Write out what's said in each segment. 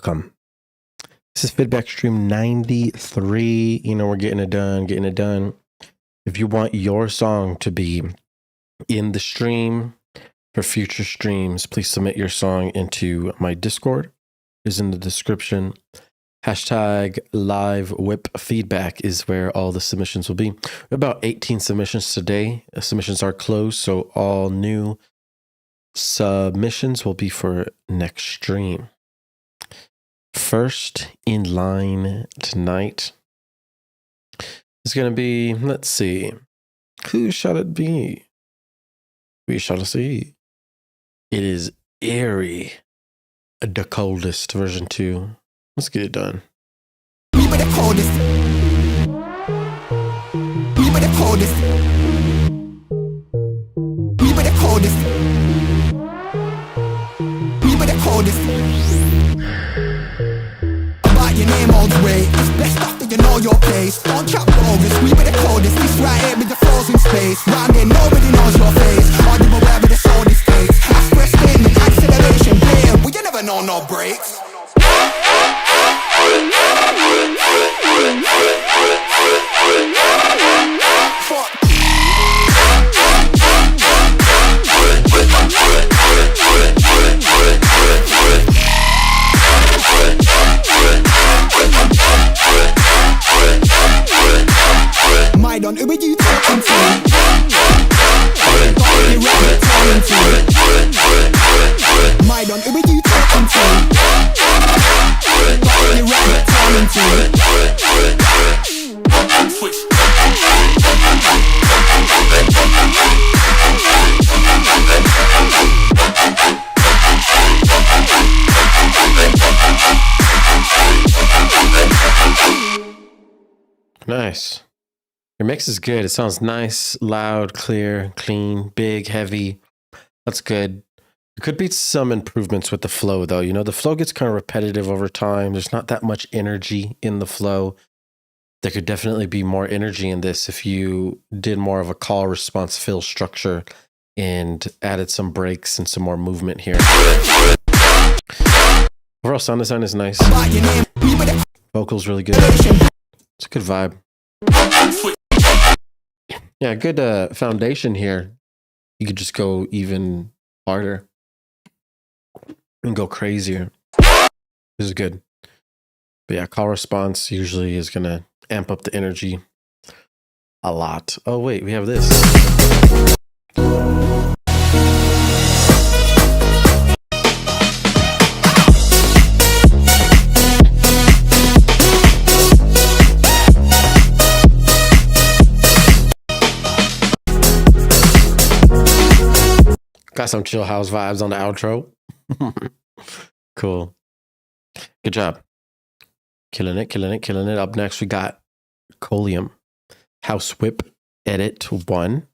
welcome. This is feedback stream 93. You know, we're getting it done. If you want your song to be in the stream for future streams, please submit your song into my Discord. It's in the description. Hashtag live WIP feedback is where all the submissions will be. About 18 submissions today. Submissions are closed, so all new submissions will be for next stream. First in line tonight is going to be, let's see, who shall it be? We shall see. It is Airy, the coldest, version 2. Let's get it done. We were the coldest. We were the coldest. We were the coldest. We were the coldest. About your name all the way. It's best off that you know your place. Don't chat bogus. We were the coldest. This right here with the frozen space. Round here nobody knows your face. Are you aware of the soul states? Express statement, acceleration, bam. Well, you never know no breaks. My don't who are you talking to? My don't who are you talking to? Nice. Your mix is good. It sounds nice, loud, clear, clean, big, heavy. That's good. There could be some improvements with the flow, though. You know, the flow gets kind of repetitive over time. There's not that much energy in the flow. There could definitely be more energy in this if you did more of a call response fill structure and added some breaks and some more movement here. Overall sound design is nice. Vocals really good. It's a good vibe. Yeah, good foundation here. You could just go even harder and go crazier. This is good. But yeah, call response usually is going to amp up the energy a lot. Oh, wait, we have this. Got some chill house vibes on the outro. Cool. Good job. Killing it. Up next, we got Colium. House Whip Edit 1.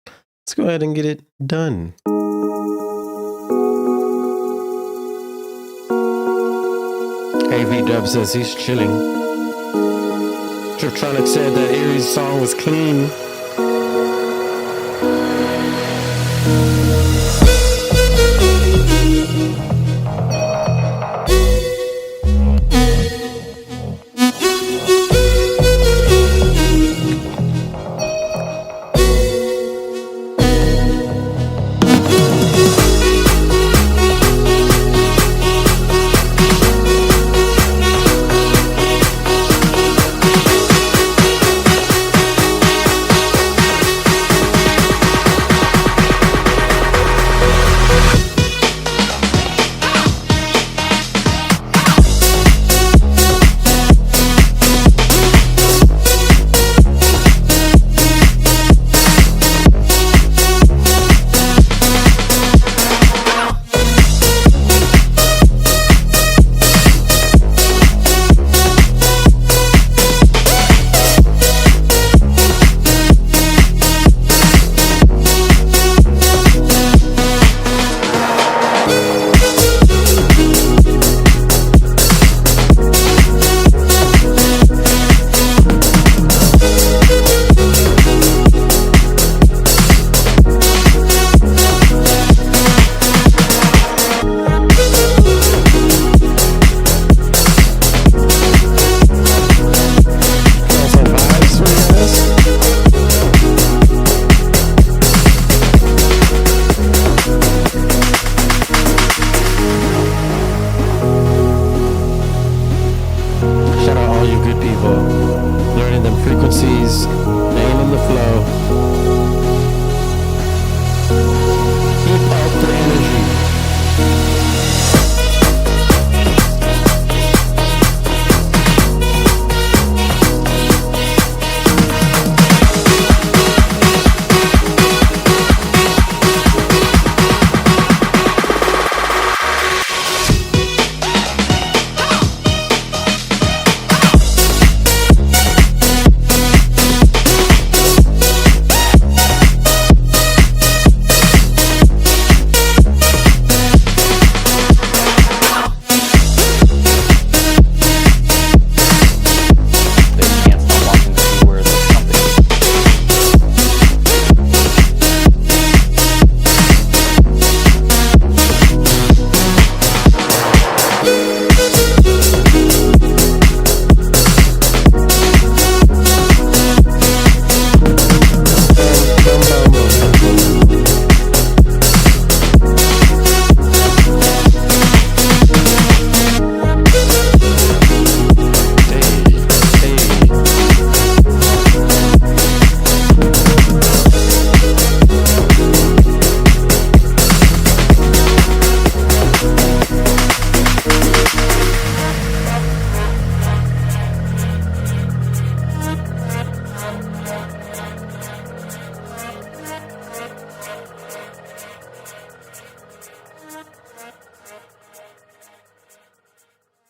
Let's go ahead and get it done. AV Dub says he's chilling. Driptronic said that Erie's song was clean. frequencies, staying in the flow. Keep up the energy.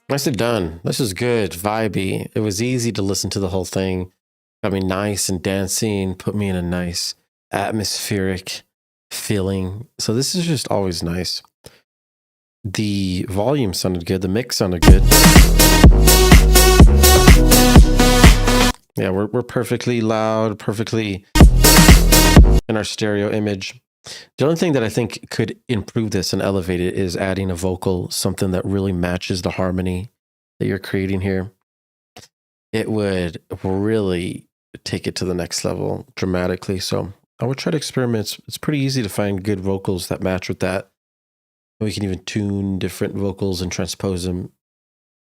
Nicely done. This is good, vibey. It was easy to listen to the whole thing. Got me nice and dancing, put me in a nice atmospheric feeling. So this is just always nice. The volume sounded good. The mix sounded good. Yeah, we're perfectly loud, perfectly in our stereo image. The only thing that I think could improve this and elevate it is adding a vocal, something that really matches the harmony that you're creating here. It would really take it to the next level dramatically. So I would try to experiment. It's pretty easy to find good vocals that match with that. We can even tune different vocals and transpose them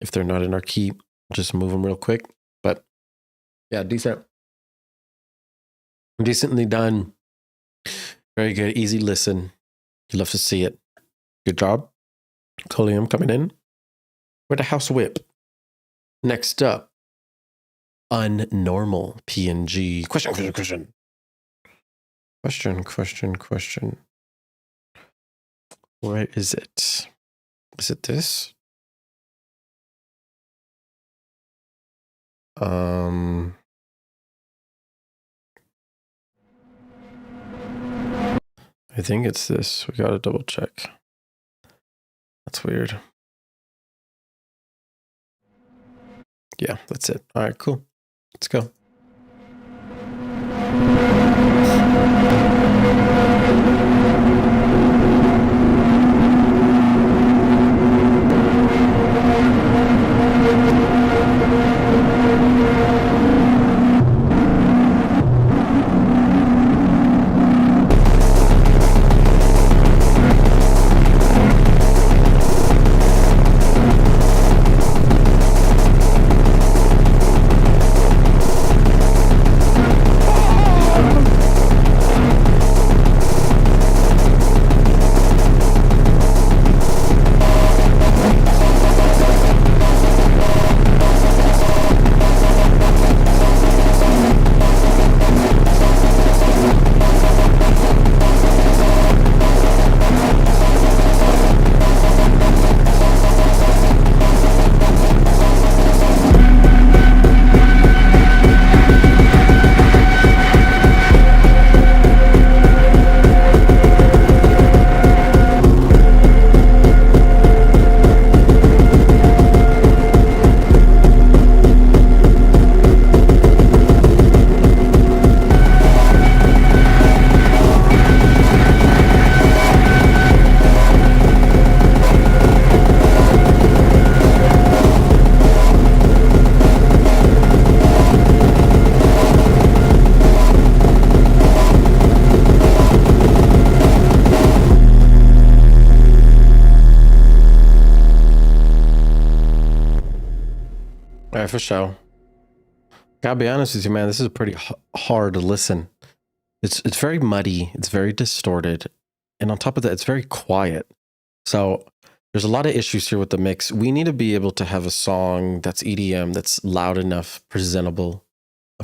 if they're not in our key. Just move them real quick. But yeah, decently done. Very good. Easy listen. You love to see it. Good job. Colium coming in. We're the house whip. Next up, unnormal PNG. Question. Where is it? Is it this? I think it's this. We gotta double check. That's weird. Yeah, that's it. All right, cool. Let's go. For sure. Gotta be honest with you, man. This is pretty hard to listen. It's very muddy. It's very distorted, and on top of that, it's very quiet. So there's a lot of issues here with the mix. We need to be able to have a song that's EDM, that's loud enough, presentable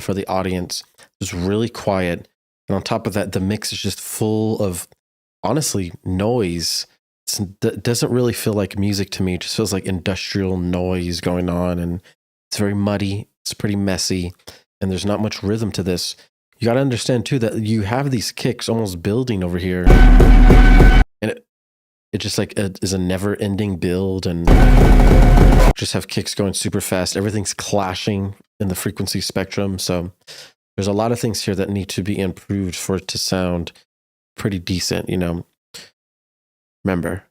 for the audience. It's really quiet, and on top of that, the mix is just full of, honestly, noise. It doesn't really feel like music to me. It just feels like industrial noise going on, and it's very muddy. It's pretty messy, and there's not much rhythm to this. You got to understand too that you have these kicks almost building over here, and it just like is a never-ending build, and just have kicks going super fast. Everything's clashing in the frequency spectrum, so there's a lot of things here that need to be improved for it to sound pretty decent. You know, remember,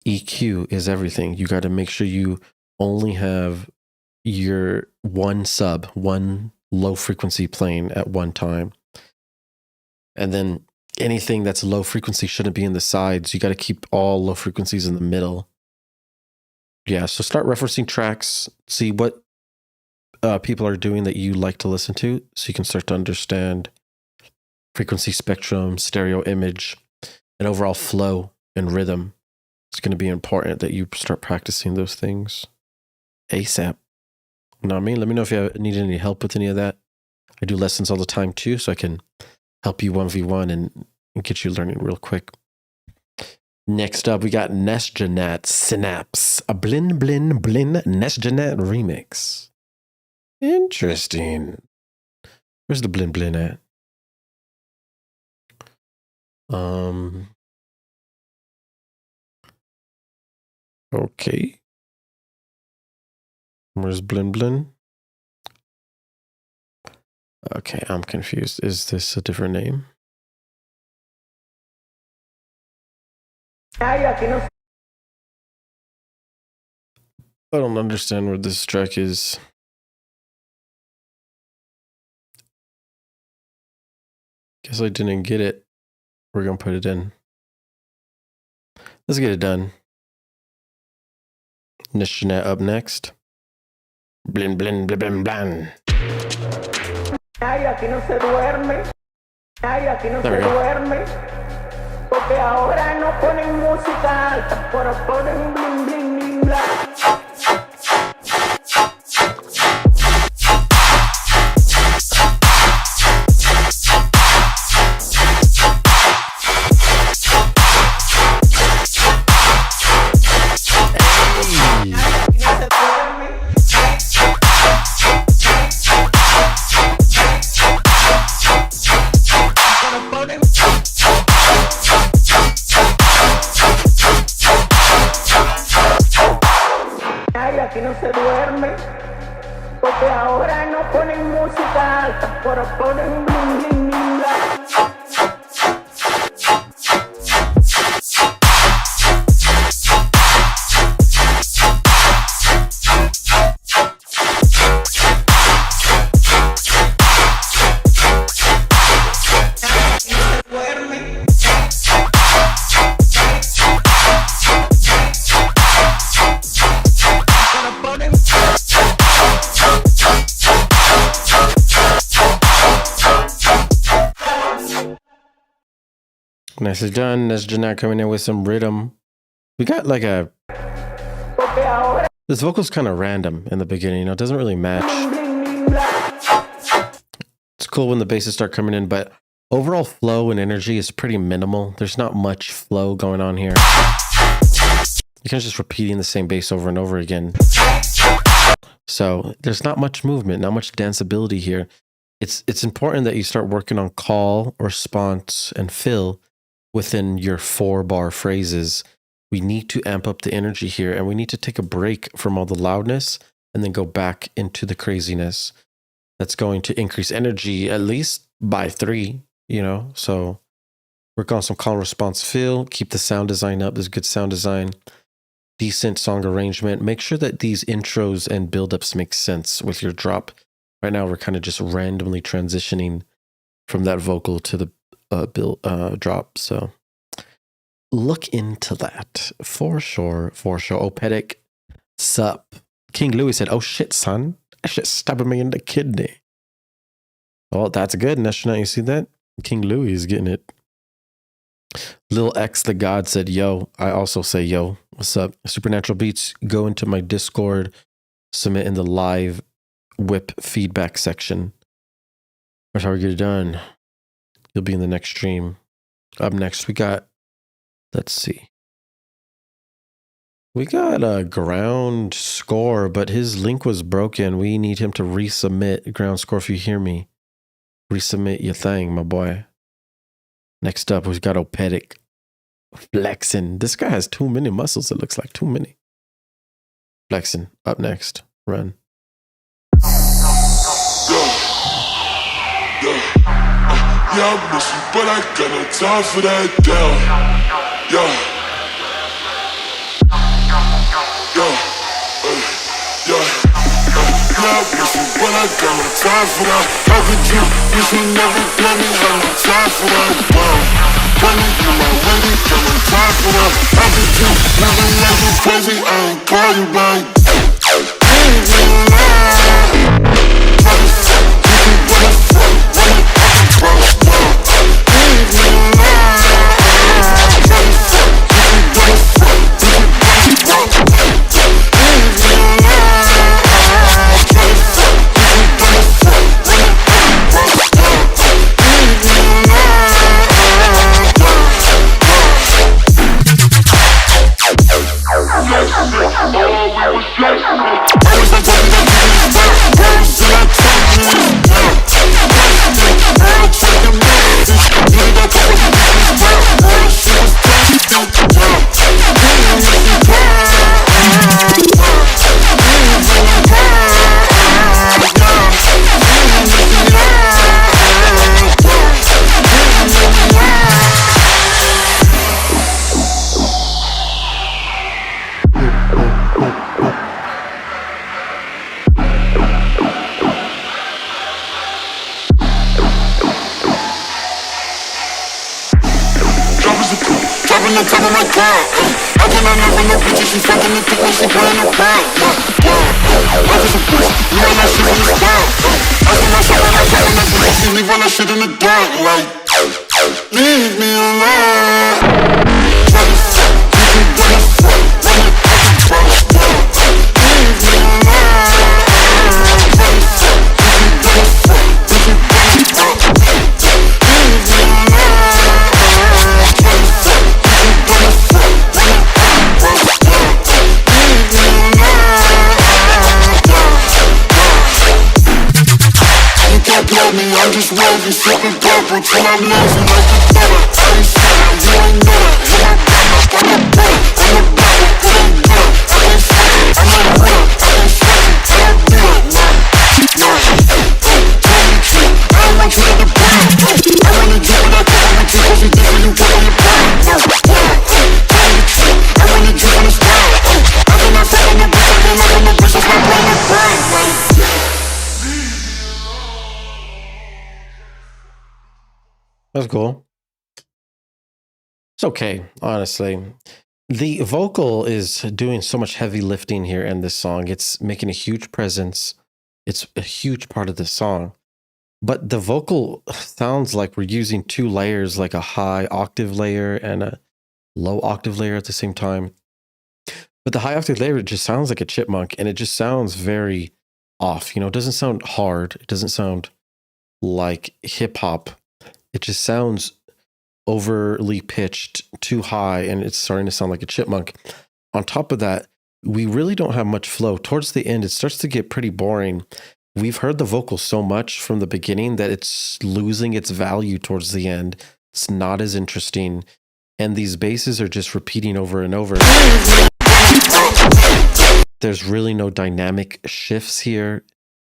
EQ is everything. You got to make sure you only have your one low frequency playing at one time. And then anything that's low frequency shouldn't be in the sides. You got to keep all low frequencies in the middle. Yeah, so start referencing tracks, see what people are doing that you like to listen to, so you can start to understand frequency spectrum, stereo image, and overall flow and rhythm. It's going to be important that you start practicing those things ASAP. You know what I mean? Let me know if you need any help with any of that. I do lessons all the time too, so I can help you 1v1 and get you learning real quick. Next up, we got Nesjanat Synapse, a Blin Blin Blin Nesjanat remix. Interesting. Where's the Blin Blin at? Okay. Where's Blin Blin? Okay, I'm confused. Is this a different name? I don't understand where this track is. Guess I didn't get it. We're going to put it in. Let's get it done. Nishnet up next. Blin, blin, blin, blin, blin. Ay, aquí no se duerme. Ay, aquí no se duerme. Porque ahora no ponen música alta, pero ponen bling, bling, bling, bling. Aquí no se duerme, porque ahora no ponen música alta, pero ponen bling, bling, bling, bling. Nicely done. Nesjanat coming in with some rhythm. We got like a... This vocal's kind of random in the beginning. You know, it doesn't really match. It's cool when the basses start coming in, but overall flow and energy is pretty minimal. There's not much flow going on here. You're kind of just repeating the same bass over and over again. So there's not much movement, not much danceability here. It's important that you start working on call, response, and fill within your 4-bar phrases. We need to amp up the energy here, and we need to take a break from all the loudness and then go back into the craziness. That's going to increase energy at least by 3, you know? So work on some call, response, fill, keep the sound design up. There's good sound design, decent song arrangement. Make sure that these intros and buildups make sense with your drop. Right now, we're kind of just randomly transitioning from that vocal to the drop. So look into that for sure. Opedic, sup. King Louis said, "Oh shit, son, that shit stabbing me in the kidney." Oh, that's good. Nashanat, you see that? King Louis is getting it. Lil X the God said, yo. I also say, yo. What's up? Supernatural Beats, go into my Discord, submit in the live WIP feedback section. That's how we get it done. You'll be in the next stream. Up next, we got, let's see. We got a ground score, but his link was broken. We need him to resubmit ground score. If you hear me, resubmit your thing, my boy. Next up, we've got Opedic flexing. This guy has too many muscles. It looks like too many. Flexing. Up next. Run. Yeah, I miss you, but I got no time for that. Yeah. Yeah, I miss you, but I got no time for that. How could you wish you never let me have no time for that? Running through my lady, got no time for that. How could you never let me crazy? I ain't call you back. On top of my car, I cannot never know bitches, she fucking the thick when she playing the crowd. Life is a bitch, you know that shit in the style. I see myself when I talk on that bitch, she leave all that shit in the dark. Like, leave me alone. I'm just wavy, sipping purple till I'm lazy like the butter. I ain't saying you ain't know that. Hit my back, I'm a butter. I'm a butter, it ain't good. I ain't saying, I'm not a winner. I ain't saying, I don't do it. Nah. Tell me the truth, I don't want you to the brown. I wanna do what I can with you, cause you different, you get on your brown. Tell me the truth, I wanna do on the style. I cannot fuck on the bitch, I can't look on the bitch, that's my brain is brown. That's cool. It's okay, honestly. The vocal is doing so much heavy lifting here in this song. It's making a huge presence. It's a huge part of the song. But the vocal sounds like we're using two layers, like a high octave layer and a low octave layer at the same time. But the high octave layer just sounds like a chipmunk, and it just sounds very off. You know, it doesn't sound hard. It doesn't sound like hip hop. It just sounds overly pitched, too high, and it's starting to sound like a chipmunk. On top of that, we really don't have much flow. Towards the end, it starts to get pretty boring. We've heard the vocals so much from the beginning that it's losing its value towards the end. It's not as interesting, and these basses are just repeating over and over. There's really no dynamic shifts here.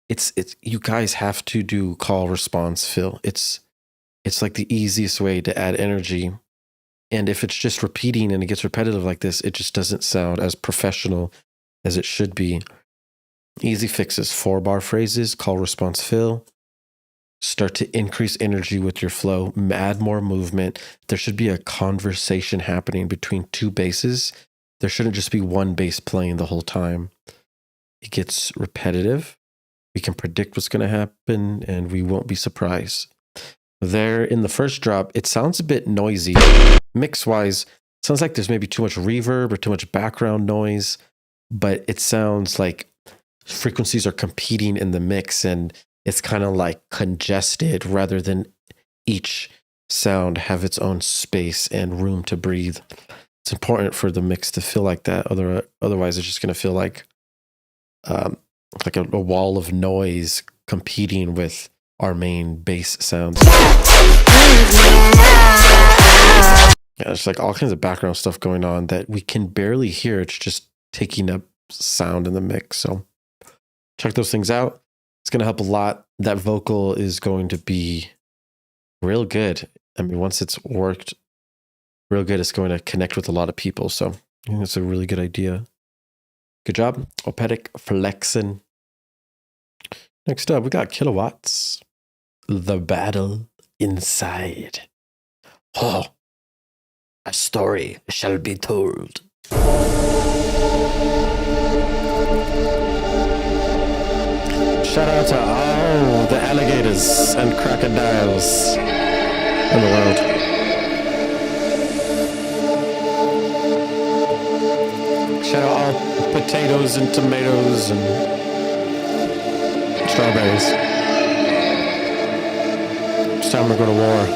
It's you guys have to do call response fill. It's like the easiest way to add energy. And if it's just repeating and it gets repetitive like this, it just doesn't sound as professional as it should be. Easy fixes: 4-bar phrases, call response fill. Start to increase energy with your flow, add more movement. There should be a conversation happening between two basses. There shouldn't just be one bass playing the whole time. It gets repetitive. we can predict what's going to happen and we won't be surprised. There in the first drop, it sounds a bit noisy. Mix-wise, sounds like there's maybe too much reverb or too much background noise, but it sounds like frequencies are competing in the mix and it's kind of like congested rather than each sound have its own space and room to breathe. It's important for the mix to feel like that. Otherwise, it's just going to feel like a wall of noise competing with our main bass sounds. Yeah, it's like all kinds of background stuff going on that we can barely hear. It's just taking up sound in the mix. So check those things out. It's going to help a lot. That vocal is going to be real good. I mean, once it's worked real good, it's going to connect with a lot of people. So I think it's a really good idea. Good job. Opetic flexing. Next up, we got Kilowatts. The Battle Inside. Oh, a story shall be told. Shout out to all the alligators and crocodiles in the world. Shout out all potatoes and tomatoes and strawberries. It's time we're going to war.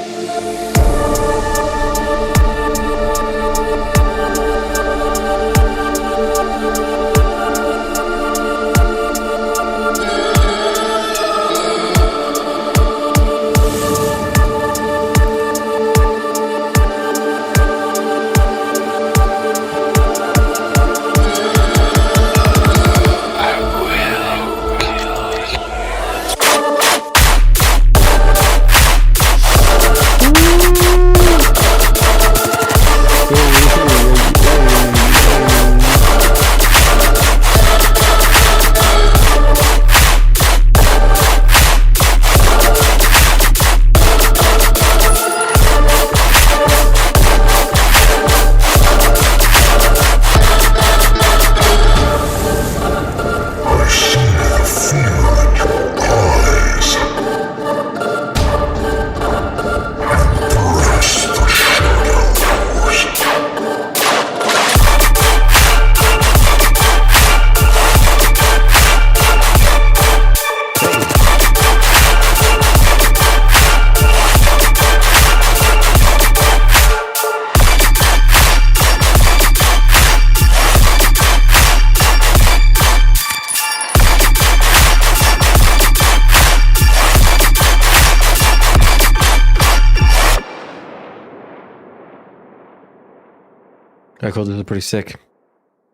I called this pretty sick.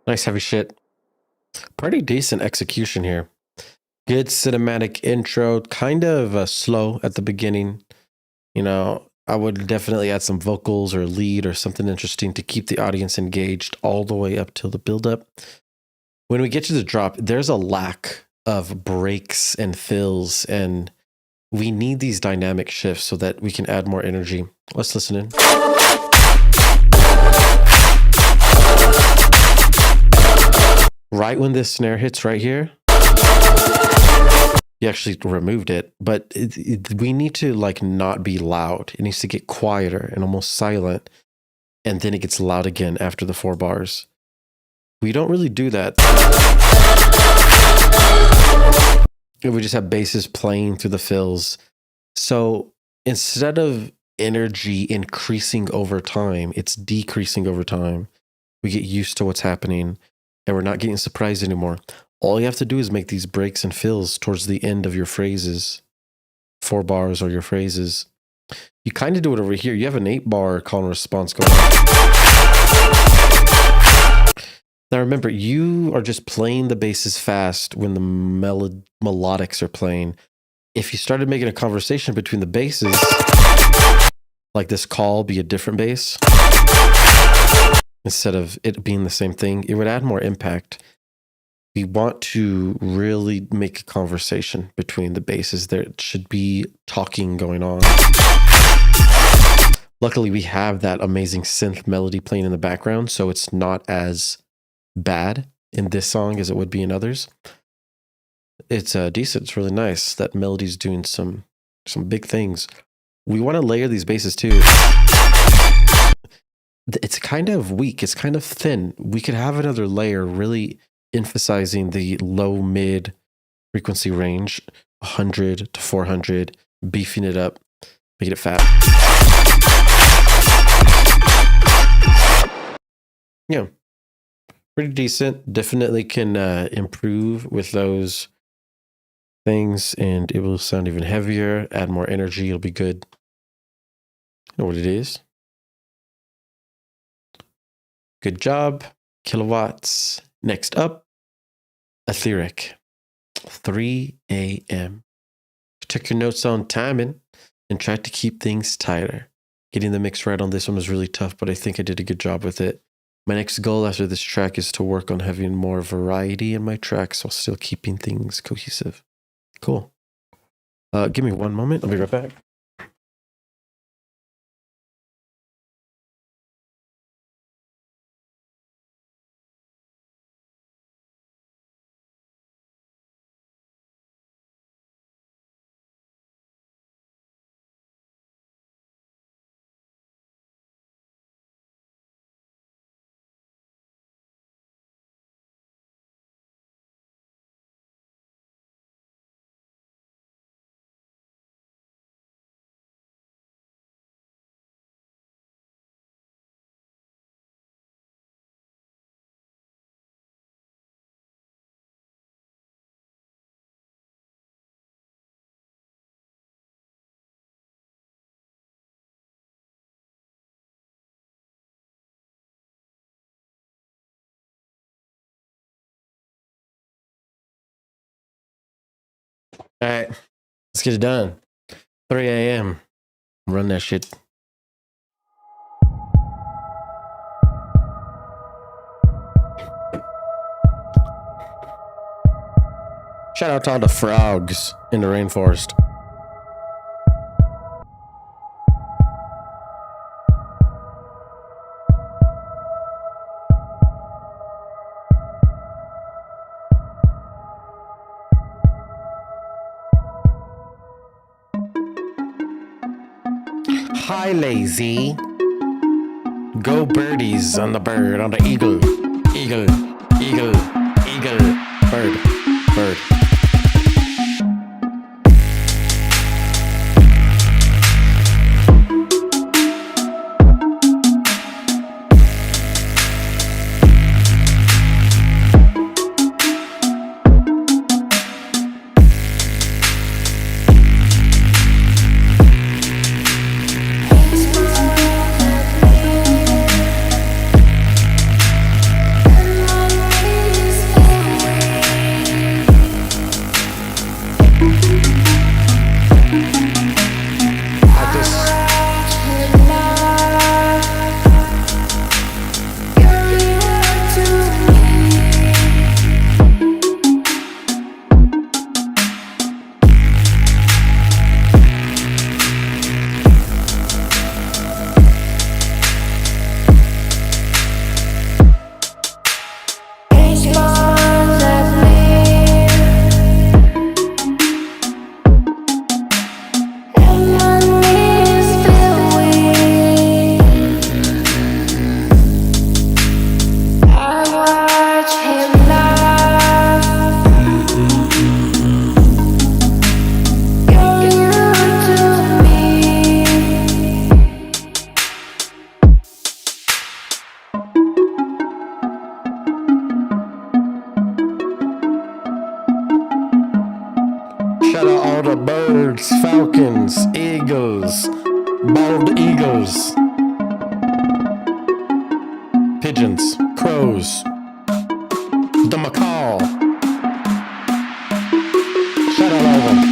Nice heavy shit. Pretty decent execution here. Good cinematic intro, kind of slow at the beginning. You know, I would definitely add some vocals or lead or something interesting to keep the audience engaged all the way up till the build-up. When we get to the drop, there's a lack of breaks and fills, and we need these dynamic shifts so that we can add more energy. Let's listen in. Right when this snare hits right here, you actually removed it, but we need to like not be loud. It needs to get quieter and almost silent, and then it gets loud again after the 4 bars. We don't really do that. We just have basses playing through the fills. So instead of energy increasing over time, it's decreasing over time. We get used to what's happening, and we're not getting surprised anymore. All you have to do is make these breaks and fills towards the end of your phrases, 4 bars or your phrases. You kind of do it over here. You have an 8-bar call and response going on. Now remember, you are just playing the basses fast when the melodics are playing. If you started making a conversation between the basses, like this call be a different bass, instead of it being the same thing, it would add more impact. We want to really make a conversation between the basses. There should be talking going on. Luckily, we have that amazing synth melody playing in the background, so it's not as bad in this song as it would be in others. it's decent. It's really nice. That melody's doing some big things. We want to layer these basses too. It's kind of weak. It's kind of thin. We could have another layer really emphasizing the low mid frequency range, 100 to 400, beefing it up, making it fat. Yeah, pretty decent. Definitely can improve with those things, and it will sound even heavier, add more energy. It'll be good. You know what it is. Good job. Kilowatts. Next up, etheric. 3 a.m. Check your notes on timing and try to keep things tighter. Getting the mix right on this one was really tough, but I think I did a good job with it. My next goal after this track is to work on having more variety in my tracks while still keeping things cohesive. Cool. Give me one moment. I'll be right back. All right, let's get it done. 3 a.m. Run that shit. Shout out to all the frogs in the rainforest. Hi, lazy. Go birdies on the bird, on the eagle. Eagle, eagle, eagle, bird, bird. Shout out all the birds, falcons, eagles, bald eagles, pigeons, crows, the macaw. Shout out all of them.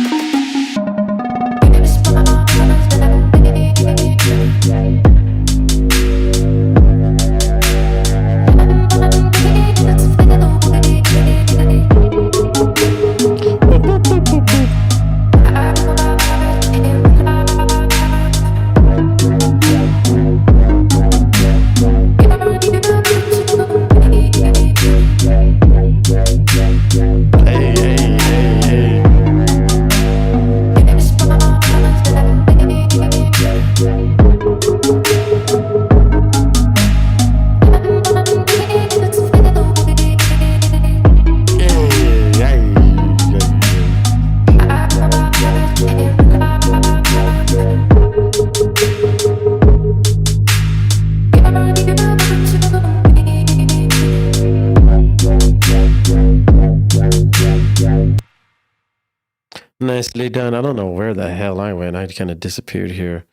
Nicely done. I don't know where the hell I went. I kind of disappeared here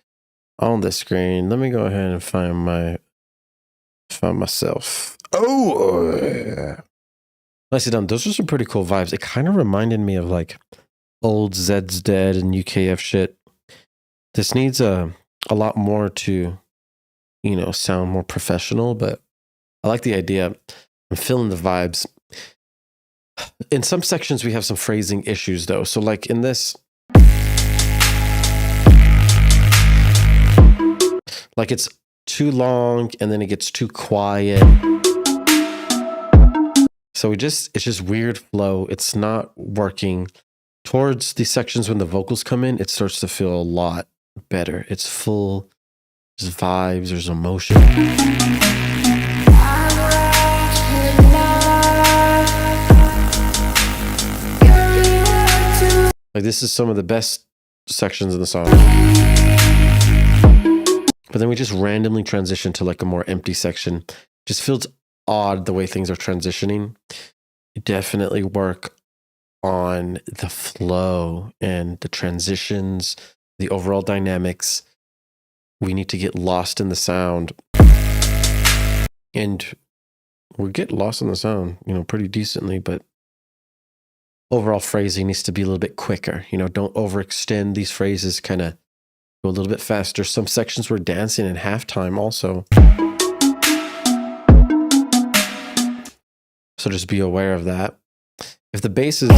on the screen. Let me go ahead and find myself. Oh, yeah. Nicely done. Those are some pretty cool vibes. It kind of reminded me of like old Zed's Dead and UKF shit. This needs a lot more to, you know, sound more professional, but I like the idea. I'm feeling the vibes. In some sections, we have some phrasing issues though. So like in this, like it's too long and then it gets too quiet. So it's just weird flow. It's not working. Towards the sections when the vocals come in, it starts to feel a lot better. It's full, there's vibes, there's emotion. Like this is some of the best sections in the song. But then we just randomly transition to like a more empty section. Just feels odd the way things are transitioning. Definitely work on the flow and the transitions, the overall dynamics. We need to get lost in the sound. And we get lost in the sound, you know, pretty decently, but overall phrasing needs to be a little bit quicker. You know, don't overextend these phrases, kind of go a little bit faster. Some sections were dancing in halftime also. So just be aware of that. If the bass is...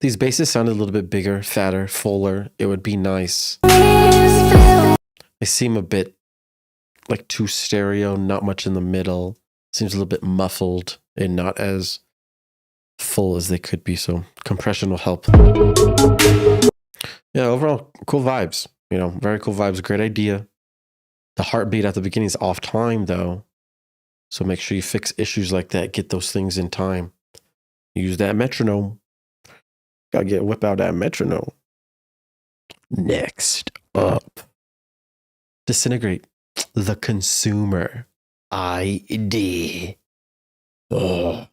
These basses sounded a little bit bigger, fatter, fuller. It would be nice. They seem a bit like too stereo, not much in the middle. Seems a little bit muffled and not as full as they could be. So compression will help. Yeah, overall, cool vibes. You know, very cool vibes. Great idea. The heartbeat at the beginning is off time, though. So make sure you fix issues like that. Get those things in time. Use that metronome. Gotta whip out that metronome. Next up. Disintegrate. The Consumer ID. Ugh.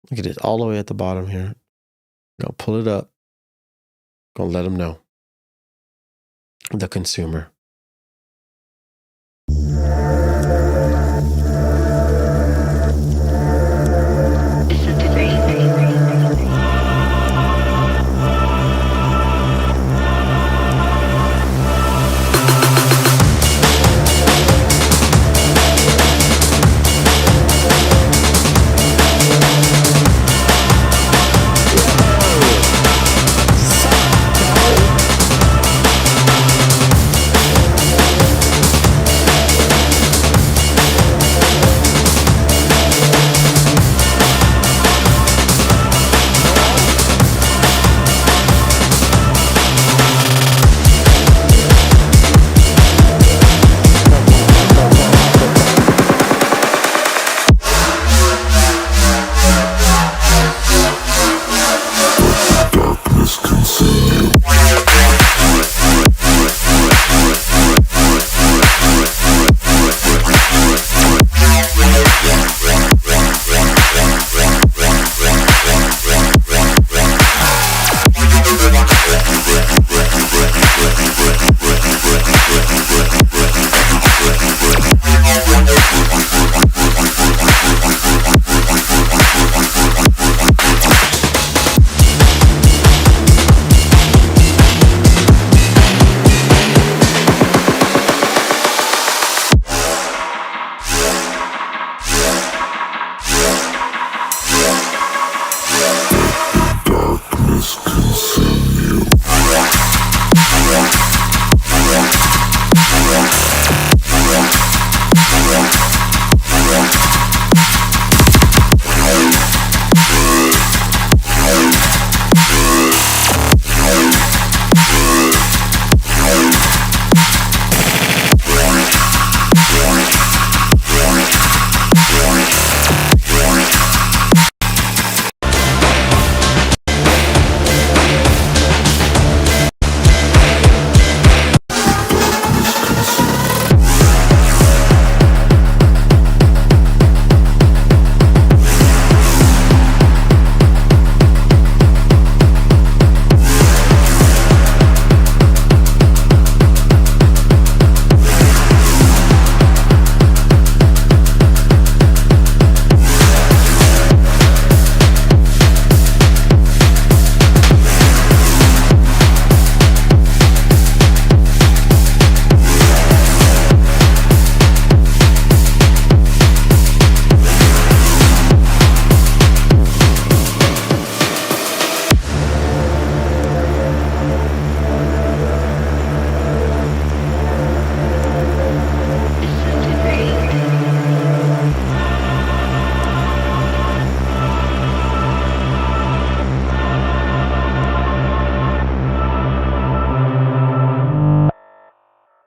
Look at it all the way at the bottom here. Gonna pull it up. Gonna let them know. The Consumer.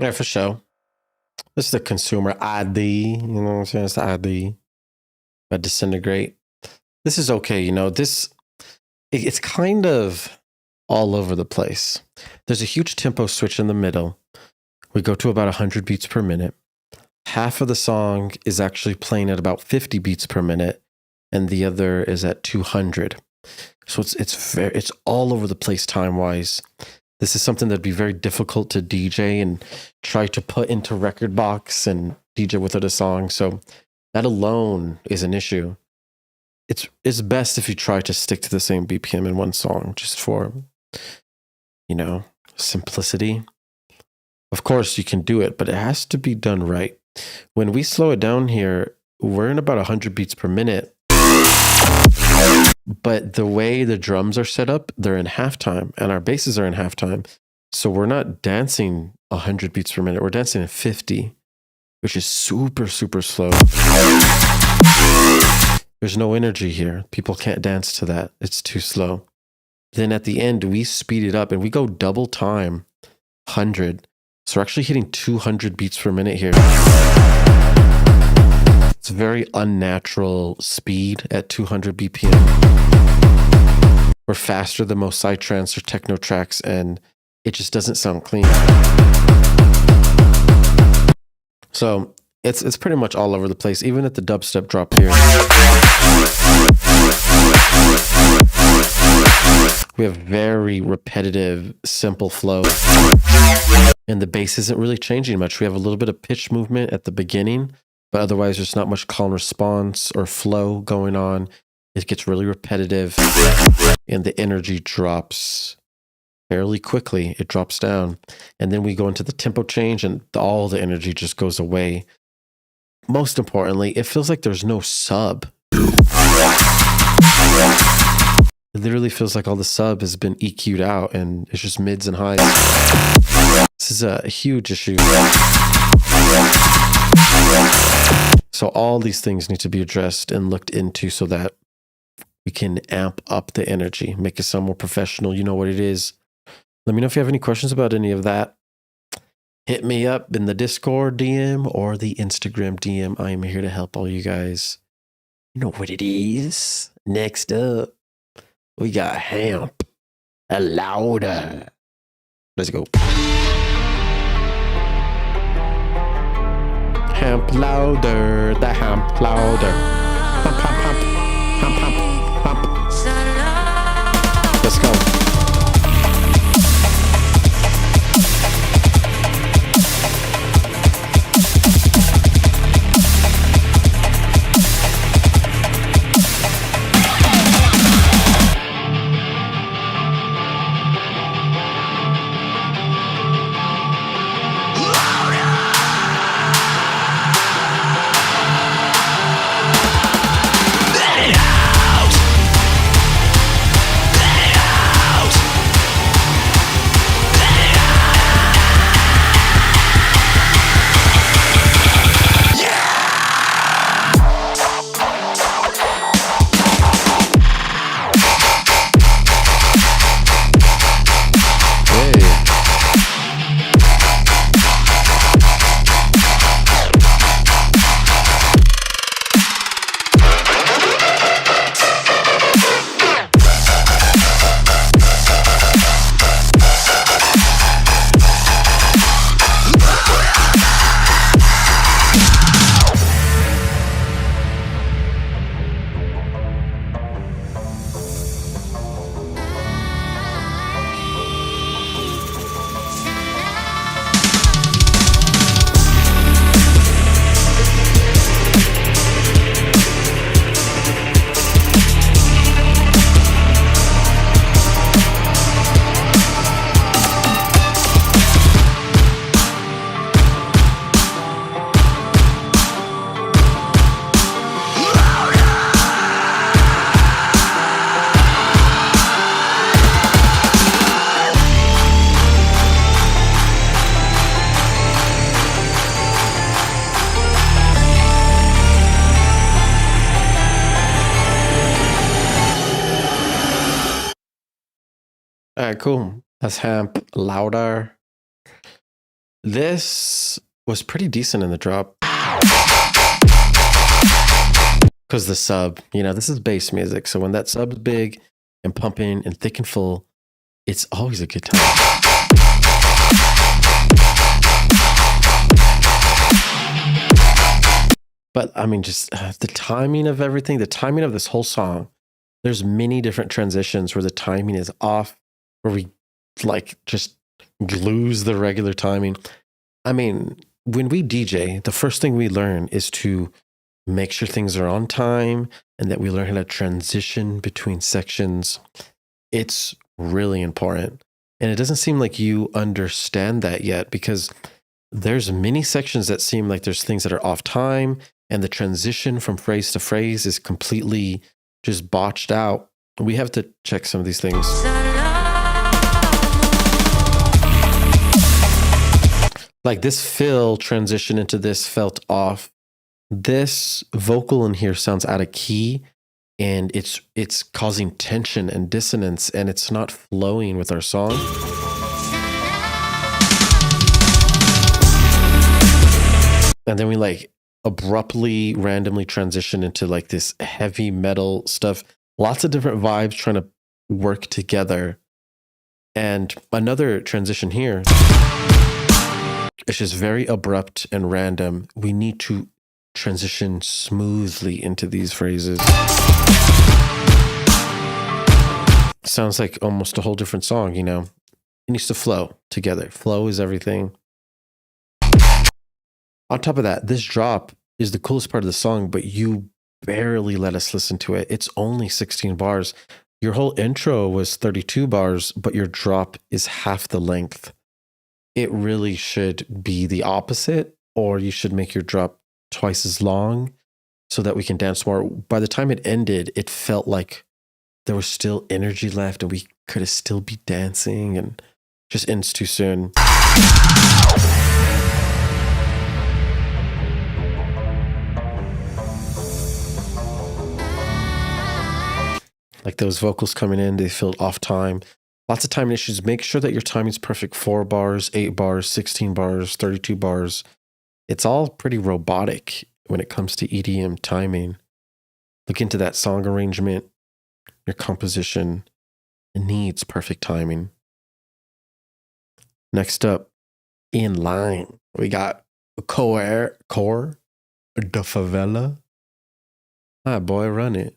Yeah, for sure. This is the consumer ID. You know what I'm saying? It's the ID. But disintegrate. This is okay. You know, it's kind of all over the place. There's a huge tempo switch in the middle. We go to about 100 beats per minute. Half of the song is actually playing at about 50 beats per minute, and the other is at 200. So it's all over the place time wise. This is something that'd be very difficult to DJ and try to put into record box and DJ with it a song. So that alone is an issue. It's best if you try to stick to the same BPM in one song, just for, you know, simplicity. Of course you can do it, but it has to be done right. When we slow it down here, we're in about 100 beats per minute. But the way the drums are set up, they're in halftime, and our basses are in halftime. So we're not dancing 100 beats per minute. We're dancing at 50, which is super, super slow. There's no energy here. People can't dance to that. It's too slow. Then at the end, we speed it up and we go double time, 100. So we're actually hitting 200 beats per minute here. It's very unnatural speed at 200 BPM. We're faster than most psytrance or techno tracks, and it just doesn't sound clean. So it's pretty much all over the place, even at the dubstep drop here. We have very repetitive, simple flow. And the bass isn't really changing much. We have a little bit of pitch movement at the beginning, but otherwise there's not much call and response or flow going on. It gets really repetitive and the energy drops fairly quickly. It drops down. And then we go into the tempo change and all the energy just goes away. Most importantly, it feels like there's no sub. It literally feels like all the sub has been EQ'd out and it's just mids and highs. This is a huge issue. So all these things need to be addressed and looked into so that we can amp up the energy, make it sound more professional. You know what it is. Let me know if you have any questions about any of that. Hit me up in the Discord DM or the Instagram DM. I am here to help all you guys. You know what it is. Next up, we got Hamp, a louder. Let's go. Hamp louder, the hamp louder. Hamp, hamp, hamp, hamp, hamp, hamp. Let's go. All right, cool. That's Hamp louder. This was pretty decent in the drop. Because the sub, this is bass music. So when that sub's big and pumping and thick and full, it's always a good time. But I mean, just the timing of everything, the timing of this whole song, there's many different transitions where the timing is off, where we like just lose the regular timing. I mean, when we DJ, the first thing we learn is to make sure things are on time and that we learn how to transition between sections. It's really important. And it doesn't seem like you understand that yet, because there's many sections that seem like there's things that are off time, and the transition from phrase to phrase is completely just botched out. We have to check some of these things. Like this fill transition into this felt off. This vocal in here sounds out of key, and it's causing tension and dissonance, and it's not flowing with our song. And then we like abruptly, randomly transition into like this heavy metal stuff. Lots of different vibes trying to work together. And another transition here. It's just very abrupt and random. We need to transition smoothly into these phrases. Sounds like almost a whole different song, It needs to flow together. Flow is everything. On top of that, this drop is the coolest part of the song, but you barely let us listen to it. It's only 16 bars. Your whole intro was 32 bars, but your drop is half the length. It really should be the opposite, or you should make your drop twice as long so that we can dance more. By the time it ended, it felt like there was still energy left and we could have still be dancing, and just ends too soon. Like those vocals coming in, they feel off time. Lots of timing issues. Make sure that your timing's perfect. 4 bars, 8 bars, 16 bars, 32 bars. It's all pretty robotic when it comes to EDM timing. Look into that song arrangement, your composition. It needs perfect timing. Next up, in line, we got Core, the Favela. Hi, boy, run it.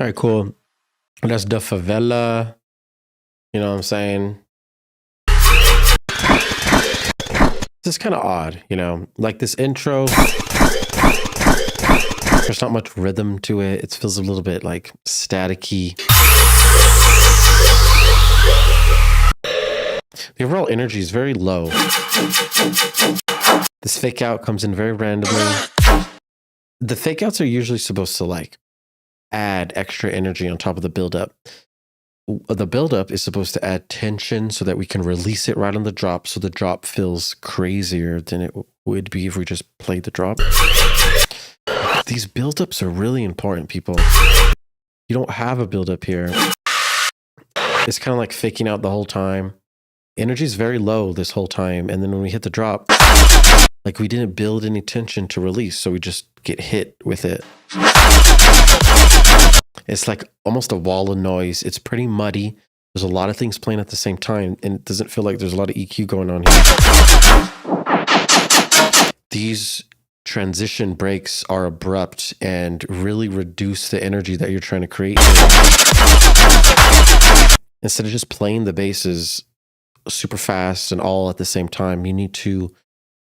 All right, cool. That's the Favela. You know what I'm saying? This is kind of odd, you know, like this intro. There's not much rhythm to it. It feels a little bit like staticky. The overall energy is very low. This fake out comes in very randomly. The fake outs are usually supposed to like add extra energy on top of the buildup. The buildup is supposed to add tension so that we can release it right on the drop, so the drop feels crazier than it would be if we just played the drop. These buildups are really important, people. You don't have a buildup here. It's kind of like faking out the whole time. Energy is very low this whole time, and then when we hit the drop, like we didn't build any tension to release, so we just get hit with it. It's like almost a wall of noise. It's pretty muddy. There's a lot of things playing at the same time, and it doesn't feel like there's a lot of EQ going on here. These transition breaks are abrupt and really reduce the energy that you're trying to create here. Instead of just playing the basses super fast and all at the same time, you need to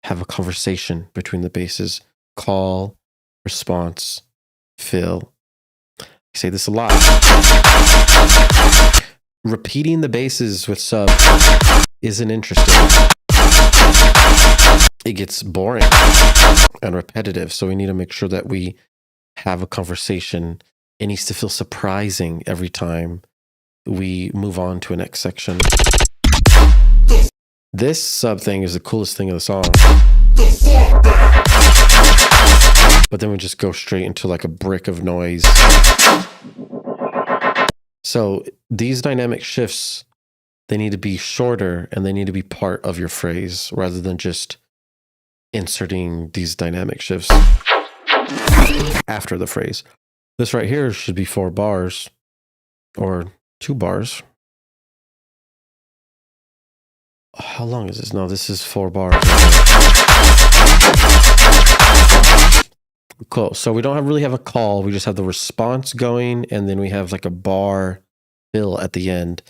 have a conversation between the basses. Call, response, fill. I say this a lot. Repeating the basses with sub isn't interesting. It gets boring and repetitive. So we need to make sure that we have a conversation. It needs to feel surprising every time we move on to a next section. This sub thing is the coolest thing of the song. But then we just go straight into like a brick of noise. So these dynamic shifts, they need to be shorter and they need to be part of your phrase rather than just inserting these dynamic shifts after the phrase. This right here should be 4 bars or 2 bars. How long is this? No, this is 4 bars. Cool. So we don't really have a call. We just have the response going, and then we have like a bar fill at the end.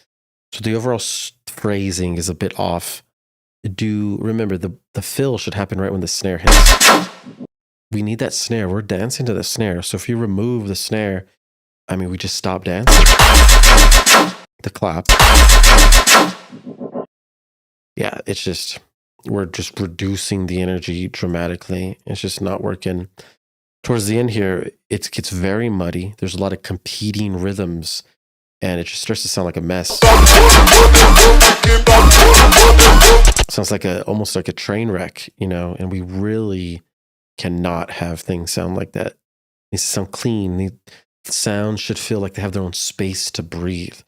So the overall phrasing is a bit off. Remember, the fill should happen right when the snare hits. We need that snare. We're dancing to the snare. So if you remove the snare, I mean, we just stop dancing. The clap. Yeah, it's just, we're just reducing the energy dramatically. It's just not working. Towards the end here, it gets very muddy. There's a lot of competing rhythms, and it just starts to sound like a mess. Sounds like almost like a train wreck, you know, and we really cannot have things sound like that. It needs to sound clean. The sounds should feel like they have their own space to breathe.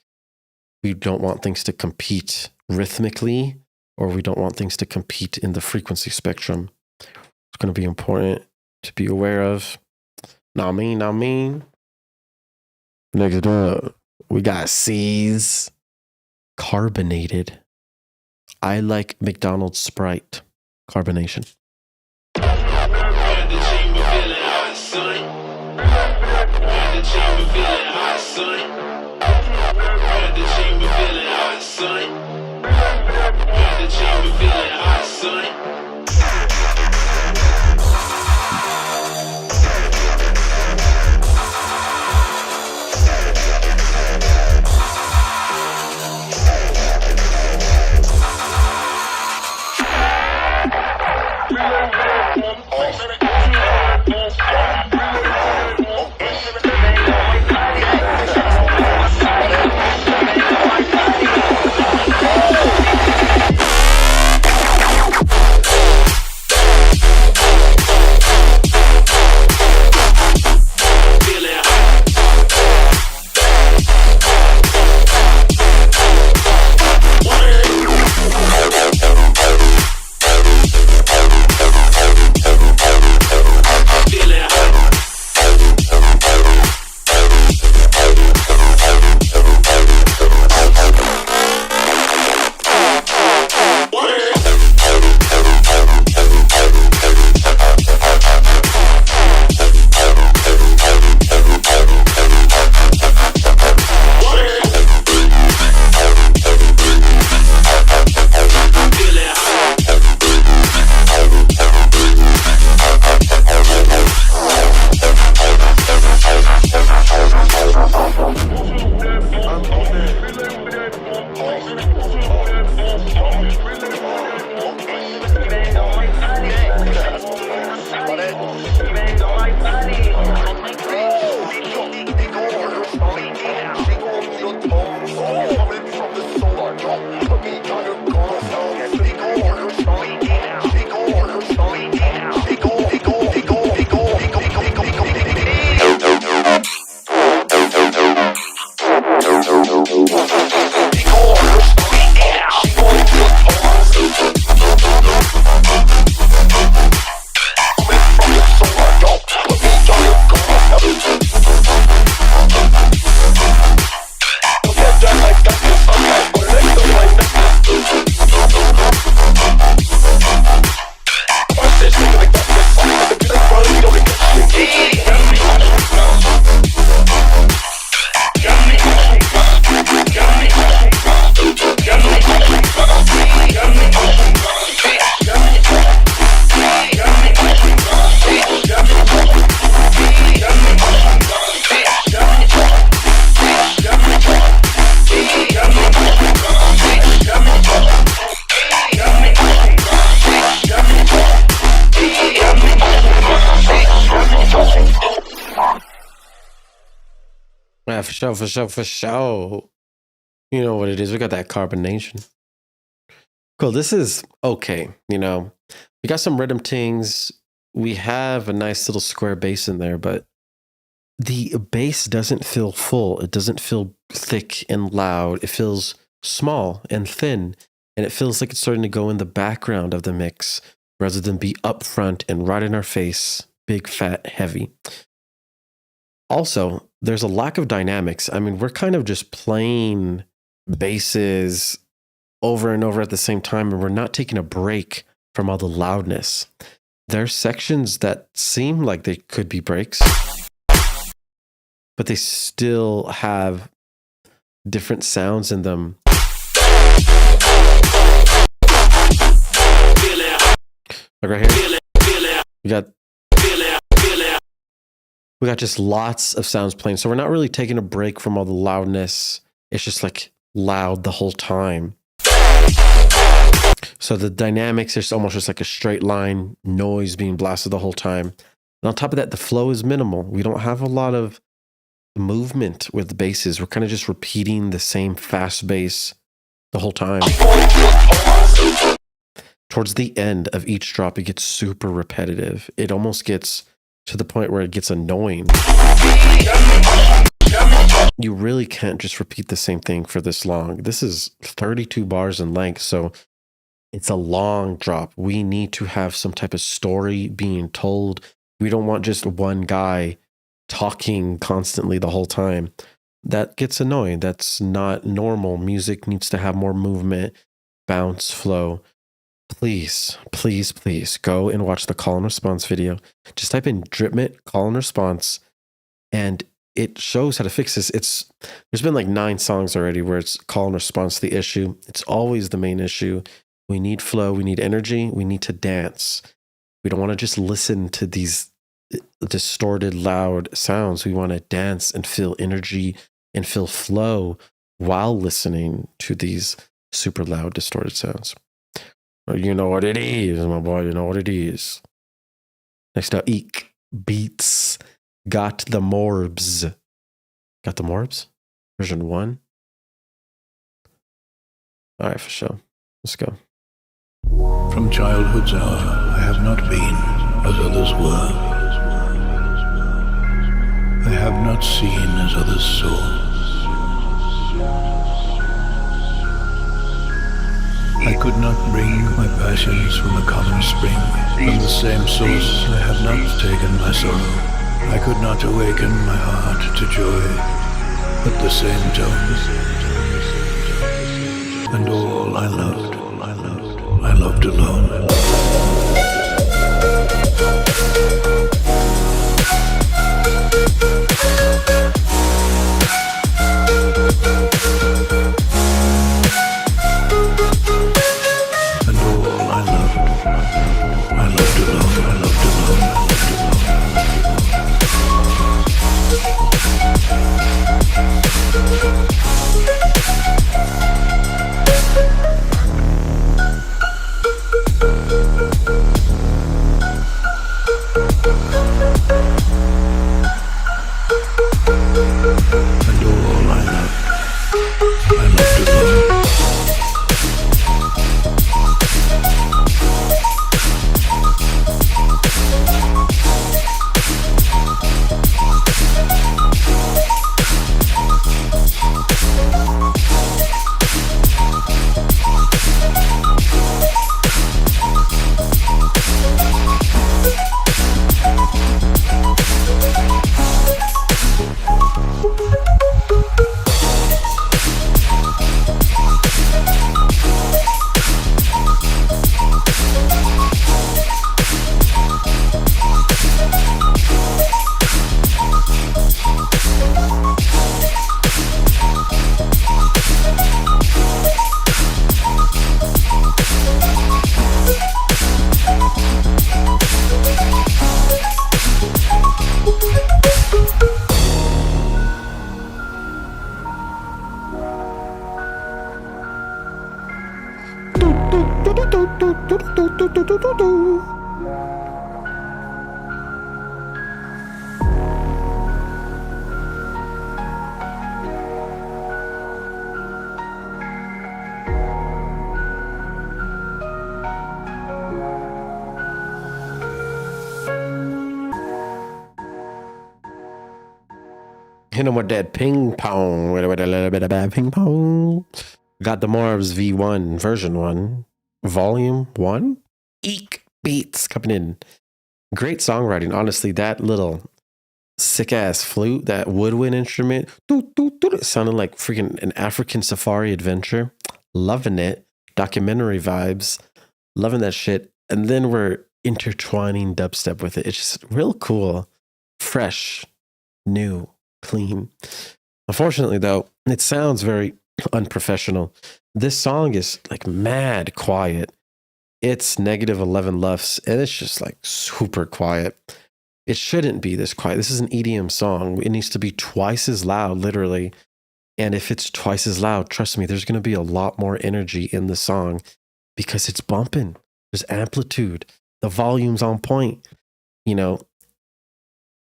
We don't want things to compete rhythmically, or we don't want things to compete in the frequency spectrum. It's going to be important to be aware of. Now me. Next up, we got C's. Carbonated. I like McDonald's Sprite. Carbonation. Yeah, for sure, for sure, for sure. You know what it is. We got that carbonation. Cool. This is okay. You know, we got some rhythm tings. We have a nice little square bass in there, but the bass doesn't feel full. It doesn't feel thick and loud. It feels small and thin, and it feels like it's starting to go in the background of the mix rather than be up front and right in our face, big, fat, heavy. Also, there's a lack of dynamics. I mean, we're kind of just playing basses over and over at the same time, and we're not taking a break from all the loudness. There's sections that seem like they could be breaks, but they still have different sounds in them. Like right here, we got just lots of sounds playing. So we're not really taking a break from all the loudness. It's just like loud the whole time. So the dynamics is almost just like a straight line noise being blasted the whole time. And on top of that, the flow is minimal. We don't have a lot of movement with the basses. We're kind of just repeating the same fast bass the whole time. Towards the end of each drop, it gets super repetitive. It almost gets to the point where it gets annoying. You really can't just repeat the same thing for this long. This is 32 bars in length, so it's a long drop. We need to have some type of story being told. We don't want just one guy talking constantly the whole time. That gets annoying. That's not normal. Music needs to have more movement, bounce, flow. Please, please, please go and watch the call and response video. Just type in Dripment call and response, and it shows how to fix this. There's been like 9 songs already where it's call and response the issue. It's always the main issue. We need flow. We need energy. We need to dance. We don't want to just listen to these distorted, loud sounds. We want to dance and feel energy and feel flow while listening to these super loud, distorted sounds. You know what it is, my boy. You know what it is. Next up, Eek Beats. Got the Morbs. Got the Morbs? Version 1. All right, for sure. Let's go. From childhood's hour, I have not been as others were. I have not seen as others saw. I could not bring my passions from a common spring. From the same source, I have not taken my sorrow. I could not awaken my heart to joy at the same tone. And all I loved alone. Hit him with that ping pong. With a little bit of bad ping pong. Got the Marv's V1 version 1. Volume 1. Eek beats coming in. Great songwriting. Honestly, that little sick ass flute, that woodwind instrument, it sounded like freaking an African safari adventure. Loving it. Documentary vibes. Loving that shit. And then we're intertwining dubstep with it. It's just real cool. Fresh. New. Clean. Unfortunately, though, it sounds very unprofessional. This song is like mad quiet. It's negative 11 LUFS, and it's just like super quiet. It shouldn't be this quiet. This is an EDM song. It needs to be twice as loud, literally. And if it's twice as loud, trust me, there's going to be a lot more energy in the song because it's bumping. There's amplitude. The volume's on point. You know,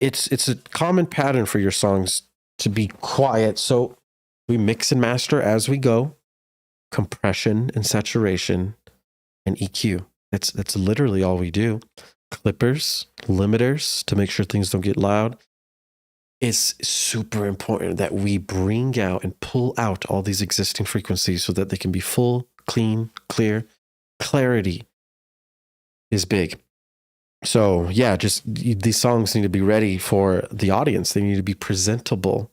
it's a common pattern for your songs to be quiet. So we mix and master as we go. Compression and saturation and EQ. That's literally all we do. Clippers, limiters to make sure things don't get loud. It's super important that we bring out and pull out all these existing frequencies so that they can be full, clean, clear. Clarity is big. So yeah, just these songs need to be ready for the audience. They need to be presentable.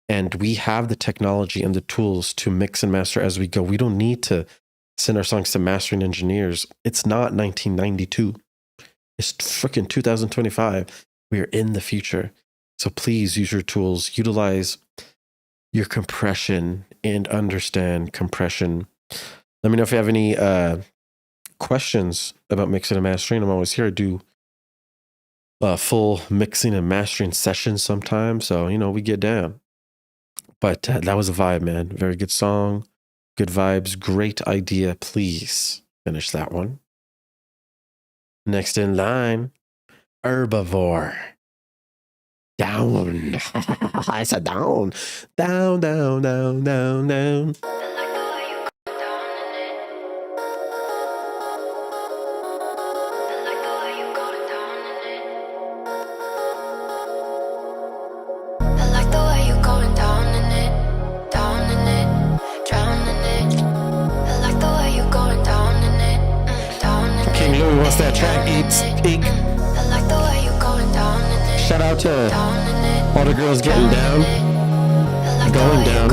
And we have the technology and the tools to mix and master as we go. We don't need to send our songs to mastering engineers. It's not 1992. It's freaking 2025. We are in the future. So please use your tools, utilize your compression and understand compression. Let me know if you have any questions about mixing and mastering. I'm always here to do full mixing and mastering sessions sometimes. So, you know, we get down. But that was a vibe, man. Very good song. Good vibes. Great idea. Please finish that one. Next in line, Herbivore. Down. I said down. Down, down, down, down, down. What's that track? Eats Peak. Shout out to all the girls getting down, going down.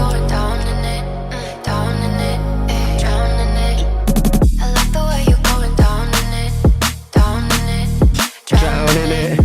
Drowning it.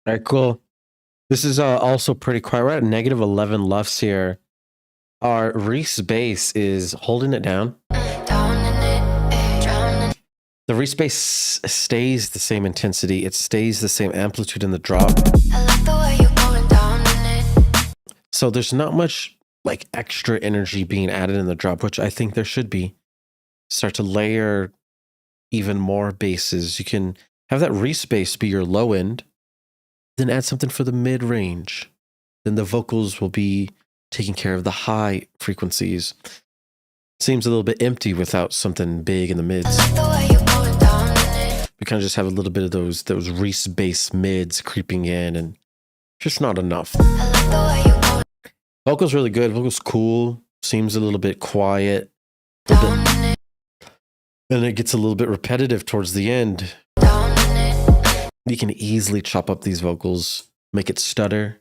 All right, cool. This is also pretty quiet. We're at negative 11 LUFS here. Our Reese bass is holding it down. The Reese bass stays the same intensity. It stays the same amplitude in the drop. So there's not much like extra energy being added in the drop, which I think there should be. Start to layer even more basses. You can have that Reese bass be your low end. Then add something for the mid-range. Then the vocals will be taking care of the high frequencies. Seems a little bit empty without something big in the mids. We kind of just have a little bit of those Reese bass mids creeping in and just not enough. Vocals really good. Vocals cool. Seems a little bit quiet. And it gets a little bit repetitive towards the end. You can easily chop up these vocals, make it stutter,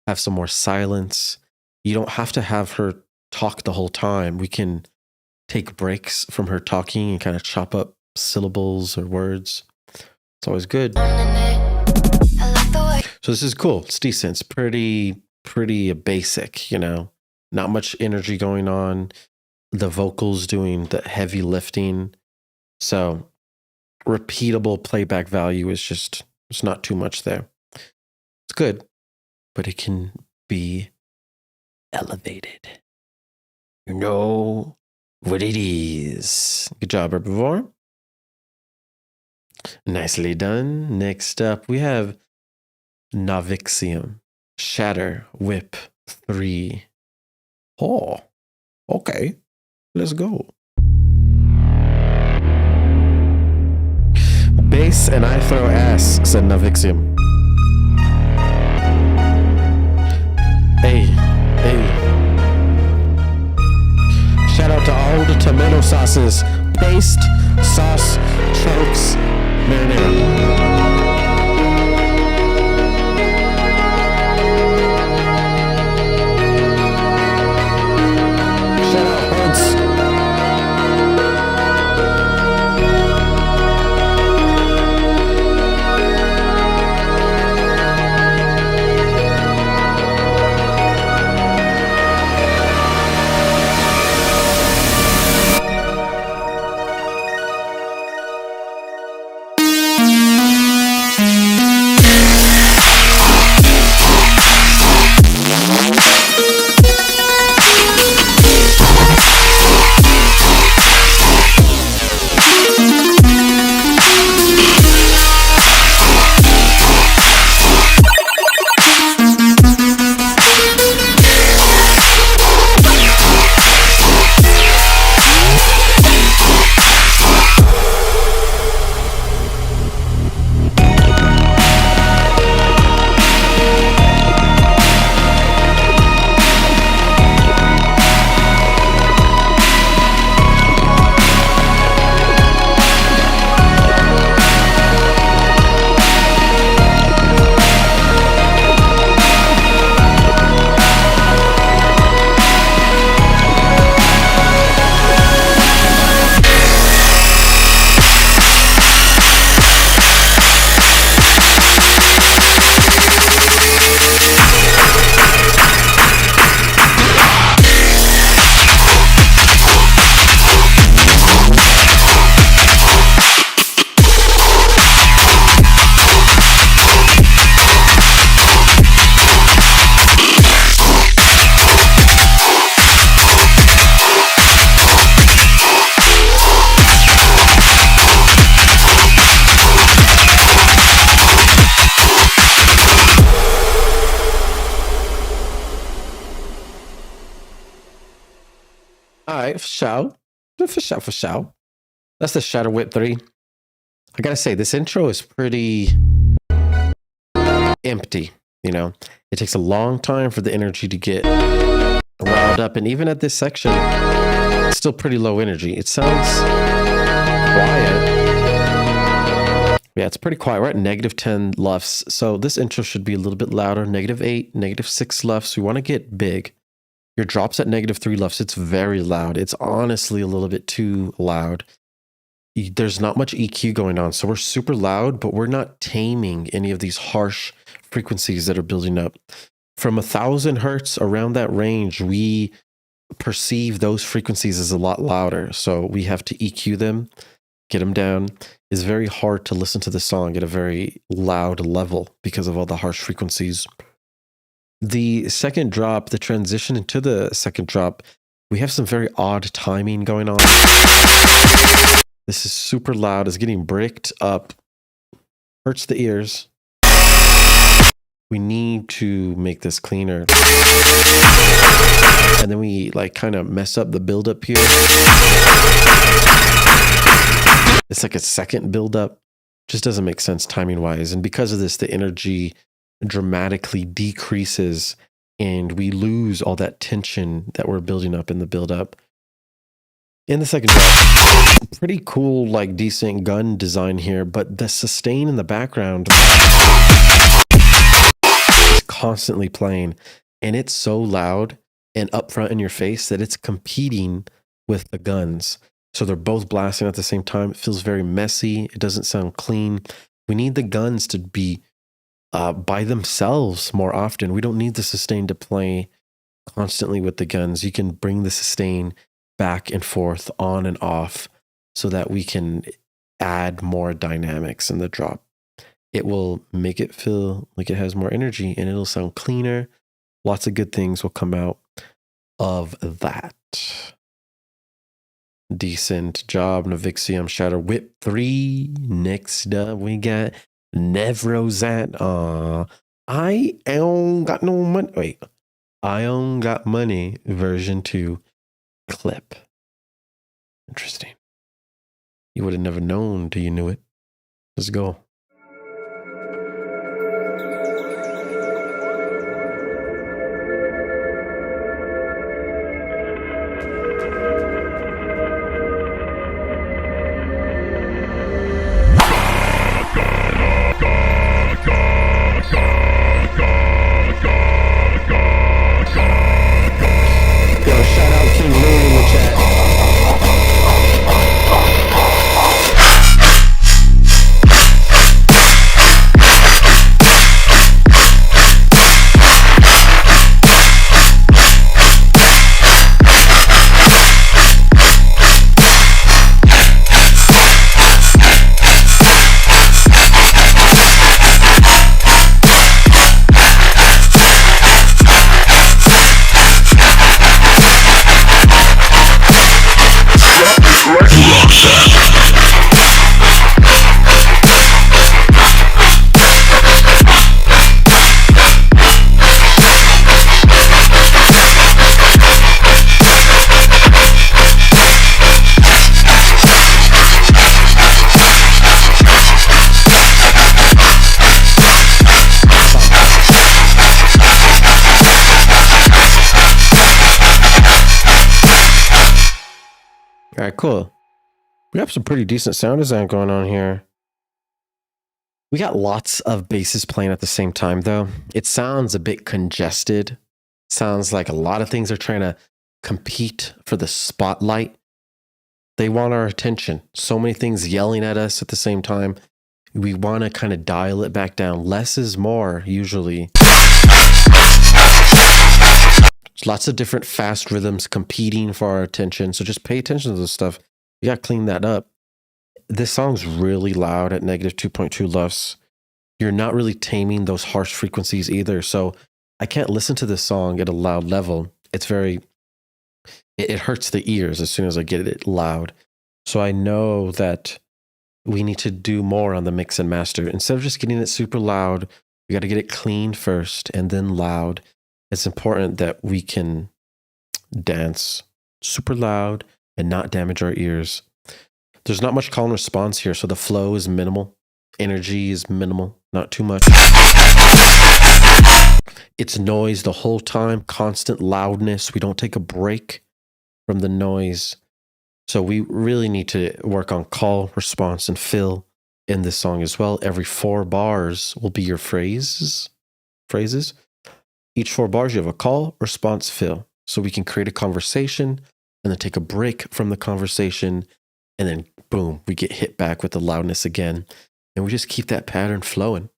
have some more silence. You don't have to have her talk the whole time. We can take breaks from her talking and kind of chop up syllables or words. It's always good. So this is cool. It's decent. It's pretty basic, you know. Not much energy going on. the vocals doing the heavy lifting. So repeatable playback value is just, it's not too much there. It's good, but it can be elevated. You know what it is. Good job, Herbivore. Nicely done. Next up, we have Novixium. Shatter, WIP 3. Oh, okay. Let's go. Bass and I throw ass, said Novixium. Hey, hey. Shout out to all the tomato sauces. Paste, sauce, chokes, marinara. All right, for sure. That's the Shatter WIP 3. I gotta say, this intro is pretty empty, you know? It takes a long time for the energy to get riled up, and even at this section, it's still pretty low energy. It sounds quiet. Yeah, it's pretty quiet. We're at -10 lufs, so this intro should be a little bit louder. -8, -6 lufs. We want to get big. Your drop's at -3 lufs. It's very loud. It's honestly a little bit too loud. There's not much EQ going on, so we're super loud, but we're not taming any of these harsh frequencies that are building up. From 1,000 hertz around that range, we perceive those frequencies as a lot louder, so we have to EQ them, get them down. It's very hard to listen to the song at a very loud level because of all the harsh frequencies. The second drop, the transition into the second drop, we have some very odd timing going on. This is super loud. It's getting bricked up. Hurts the ears. We need to make this cleaner. And then we like kind of mess up the buildup here. It's like a second buildup. Just doesn't make sense timing wise. And because of this, the energy dramatically decreases and we lose all that tension that we're building up in the buildup. In the second drop, pretty cool, like decent gun design here, but the sustain in the background is constantly playing, and it's so loud and upfront in your face that it's competing with the guns. So they're both blasting at the same time. It feels very messy. It doesn't sound clean. We need the guns to be by themselves more often. We don't need the sustain to play constantly with the guns. You can bring the sustain back and forth, on and off, so that we can add more dynamics in the drop. It will make it feel like it has more energy and it'll sound cleaner. Lots of good things will come out of that. Decent job, Novixium Shatter WIP 3. Next up, we got Nevrozat. I don't got no money. Wait, I don't got money version 2 clip. Interesting. You would have never known till you knew it. Let's go. All right, cool. We have some pretty decent sound design going on here. We got lots of basses playing at the same time, though. It sounds a bit congested. Sounds like a lot of things are trying to compete for the spotlight. They want our attention. So many things yelling at us at the same time. We want to kind of dial it back down. Less is more, usually. There's lots of different fast rhythms competing for our attention. So just pay attention to this stuff. You got to clean that up. This song's really loud at negative 2.2 LUFS. You're not really taming those harsh frequencies either. So I can't listen to this song at a loud level. It's very, it hurts the ears as soon as I get it loud. So I know that we need to do more on the mix and master. Instead of just getting it super loud, we got to get it clean first and then loud. It's important that we can dance super loud and not damage our ears. There's not much call and response here, so the flow is minimal. Energy is minimal, not too much. It's noise the whole time, constant loudness. We don't take a break from the noise. So we really need to work on call, response, and fill in this song as well. Every 4 bars will be your phrases. Each 4 bars, you have a call, response, fill. So we can create a conversation and then take a break from the conversation. And then, boom, we get hit back with the loudness again. And we just keep that pattern flowing.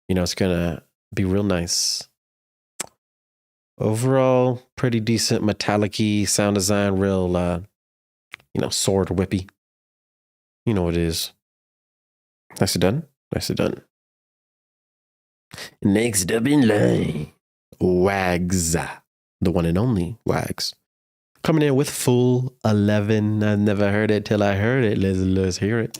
You know, it's going to be real nice. Overall, pretty decent metallic-y sound design, real, sword whippy. You know what it is. Nicely done. Nicely done. Next up in line, Wags. The one and only Wags. Coming in with full 11. I never heard it till I heard it. Let's hear it.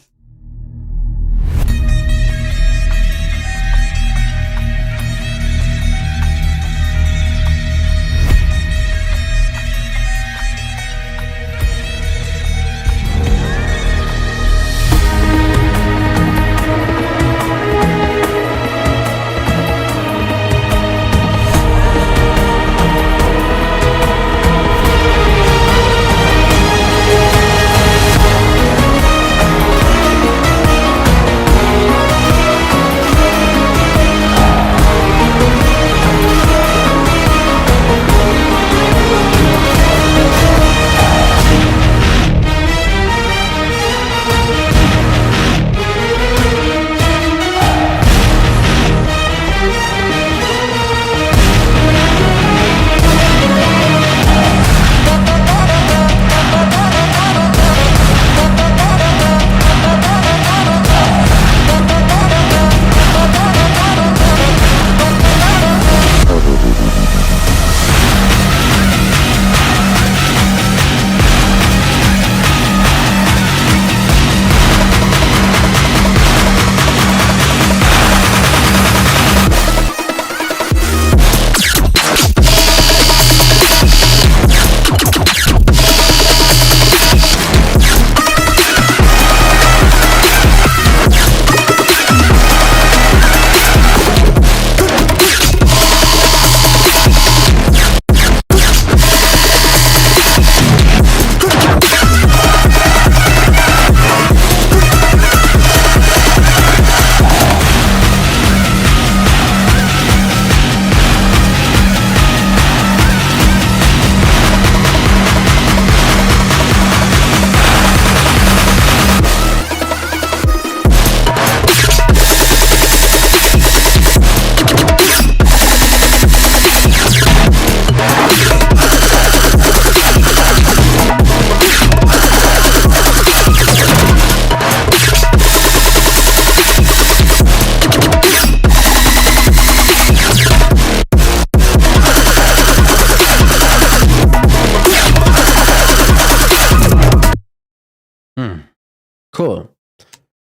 Cool.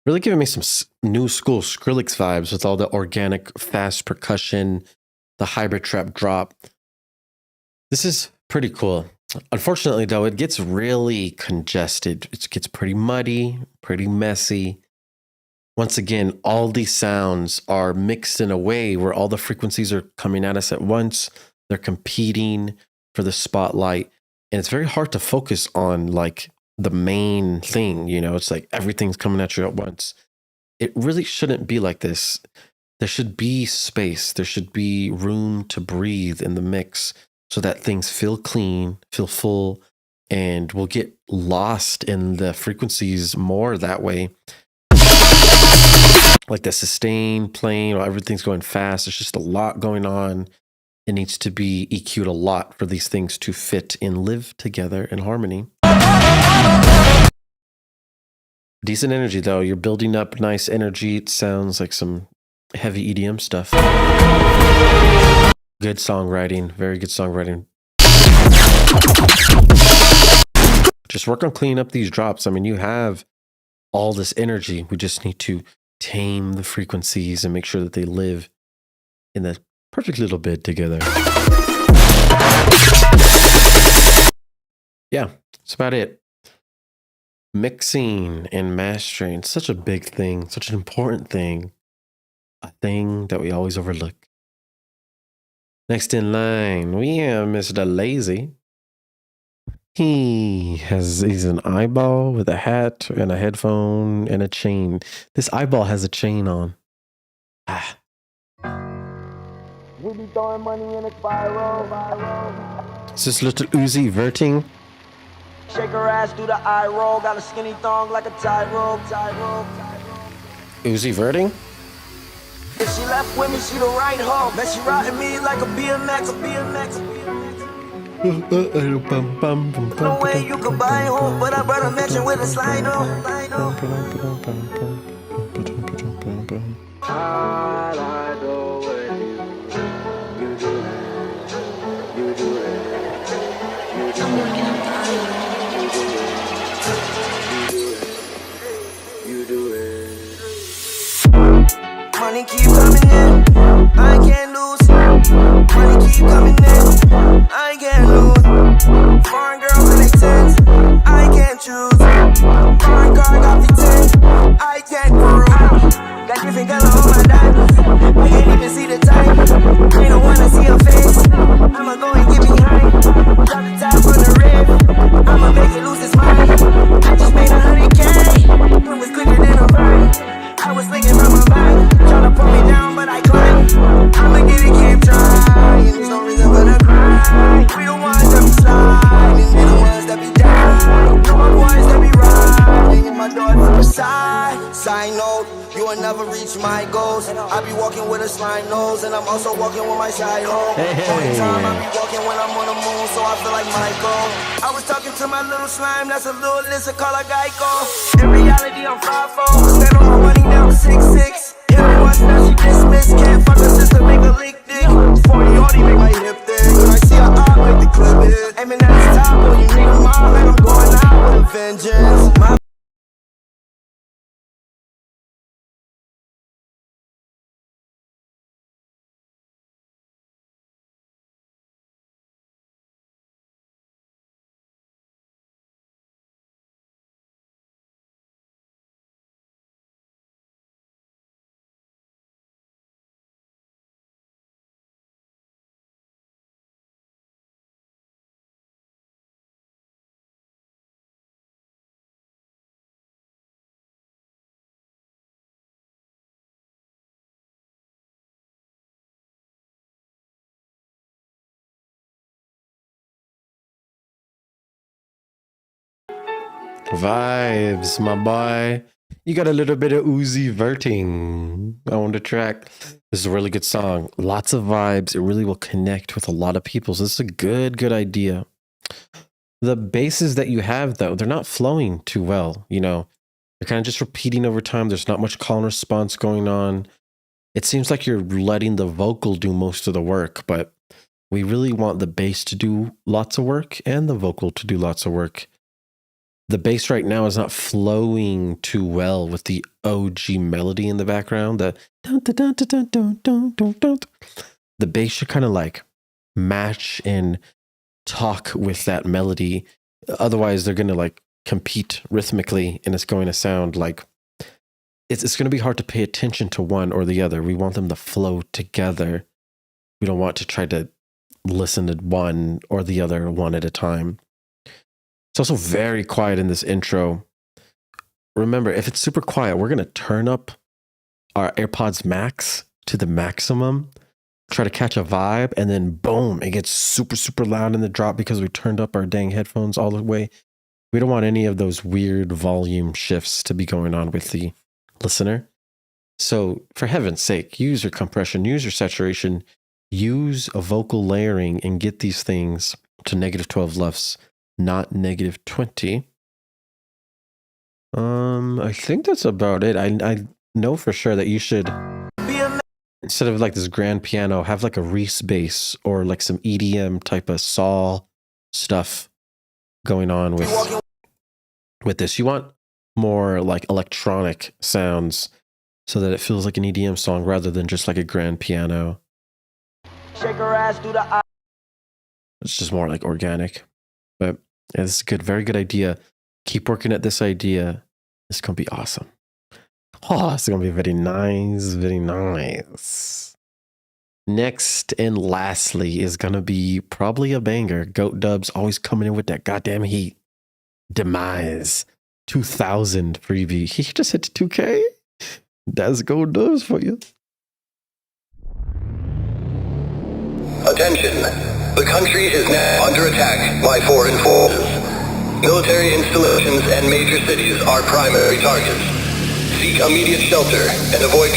Really giving me some new school Skrillex vibes with all the organic, fast percussion, the hybrid trap drop. This is pretty cool. Unfortunately, though, it gets really congested. It gets pretty muddy, pretty messy. Once again, all these sounds are mixed in a way where all the frequencies are coming at us at once. They're competing for the spotlight. And it's very hard to focus on like the main thing. You know, it's like everything's coming at you at once. It really shouldn't be like this. There should be space. There should be room to breathe in the mix so that things feel clean, feel full, and we'll get lost in the frequencies more that way. Like the sustain playing, or everything's going fast. There's just a lot going on. It needs to be EQ'd a lot for these things to fit and live together in harmony. Decent energy, though. You're building up nice energy. It sounds like some heavy EDM stuff. Good songwriting. Very good songwriting. Just work on cleaning up these drops. I mean, you have all this energy. We just need to tame the frequencies and make sure that they live in the perfect little bit together. Yeah, that's about it. Mixing and mastering, such a big thing, such an important thing, a thing that we always overlook. Next in line, we have Mr. Lazy. He's an eyeball with a hat and a headphone and a chain. This eyeball has a chain on. Ah. We be throwing money in a spiral. Is this little Uzi verting? Shake her ass, do the eye roll. Got a skinny thong like a tie rope. Uzi verting? If she left with me, she the right hoe. Bet she riding me like a BMX. No way you could buy home, but I brought a mansion with a slide on. Money keep coming in, I can't lose. Money keep coming in, I can't lose. Foreign girls in their tens, I can't choose. Foreign car got me 10, I can't cruise. Got different color on my diamonds, I can't even see the time. Ain't no one to see her face, I'ma go and get behind. Drop the top on the rib, I'ma make it lose its mind. I just made 100K, it was quicker than a bird. I was thinking from my mind, tryna pull me down, but I climbed. I'ma get it, keep trying. There's no reason for the cry. We the ones that be sliding, we the ones that be dying. No more boys that be riding in my door to the side. Side note, you will never reach my goals. I be walking with a slime nose, and I'm also walking with my side hole. Only time I be walking when I'm on the moon, so I feel like Michael. I was talking to my little slime, that's a little lizard called a Geico. In reality, I'm 5'4", stand on my money now 6'6". Hit her once, now she dismissed. Can't fuck her sister, make her lick dick. 40 already make my hip thick. When I see her eye, make the clip hit. Aiming at the top, when you need a mile, and I'm going out with a vengeance. My Vibes, my boy. You got a little bit of Uzi verting on the track. This is a really good song. Lots of vibes. It really will connect with a lot of people. So this is a good idea. The basses that you have, though, they're not flowing too well. You know, they're kind of just repeating over time. There's not much call and response going on. It seems like you're letting the vocal do most of the work, but we really want the bass to do lots of work and the vocal to do lots of work. the bass right now is not flowing too well with the OG melody in the background. The dun, dun, dun, dun, dun, dun, dun, dun. The bass should kind of like match and talk with that melody. Otherwise, they're going to like compete rhythmically, and it's going to sound like it's going to be hard to pay attention to one or the other. We want them to flow together. We don't want to try to listen to one or the other one at a time. It's also very quiet in this intro. Remember, if it's super quiet, we're going to turn up our AirPods Max to the maximum, try to catch a vibe, and then boom, it gets super, super loud in the drop because we turned up our dang headphones all the way. We don't want any of those weird volume shifts to be going on with the listener. So for heaven's sake, use your compression, use your saturation, use a vocal layering, and get these things to -12 LUFS, not -20. I think that's about it. I know for sure that you should, instead of like this grand piano, have like a Reese bass or like some EDM type of saw stuff going on with this. You want more like electronic sounds so that it feels like an EDM song rather than just like a grand piano. Shake her ass through the eye. It's just more like organic. But yeah, this is a good, very good idea. Keep working at this idea. It's going to be awesome. Oh, it's going to be very nice, very nice. Next and lastly is going to be probably a banger. Goat Dubs always coming in with that goddamn heat. Demise. 2000 freebie. He just hit 2K. That's Goat Dubs for you. Attention. The country is now under attack by foreign forces. Military installations and major cities are primary targets. Seek immediate shelter and avoid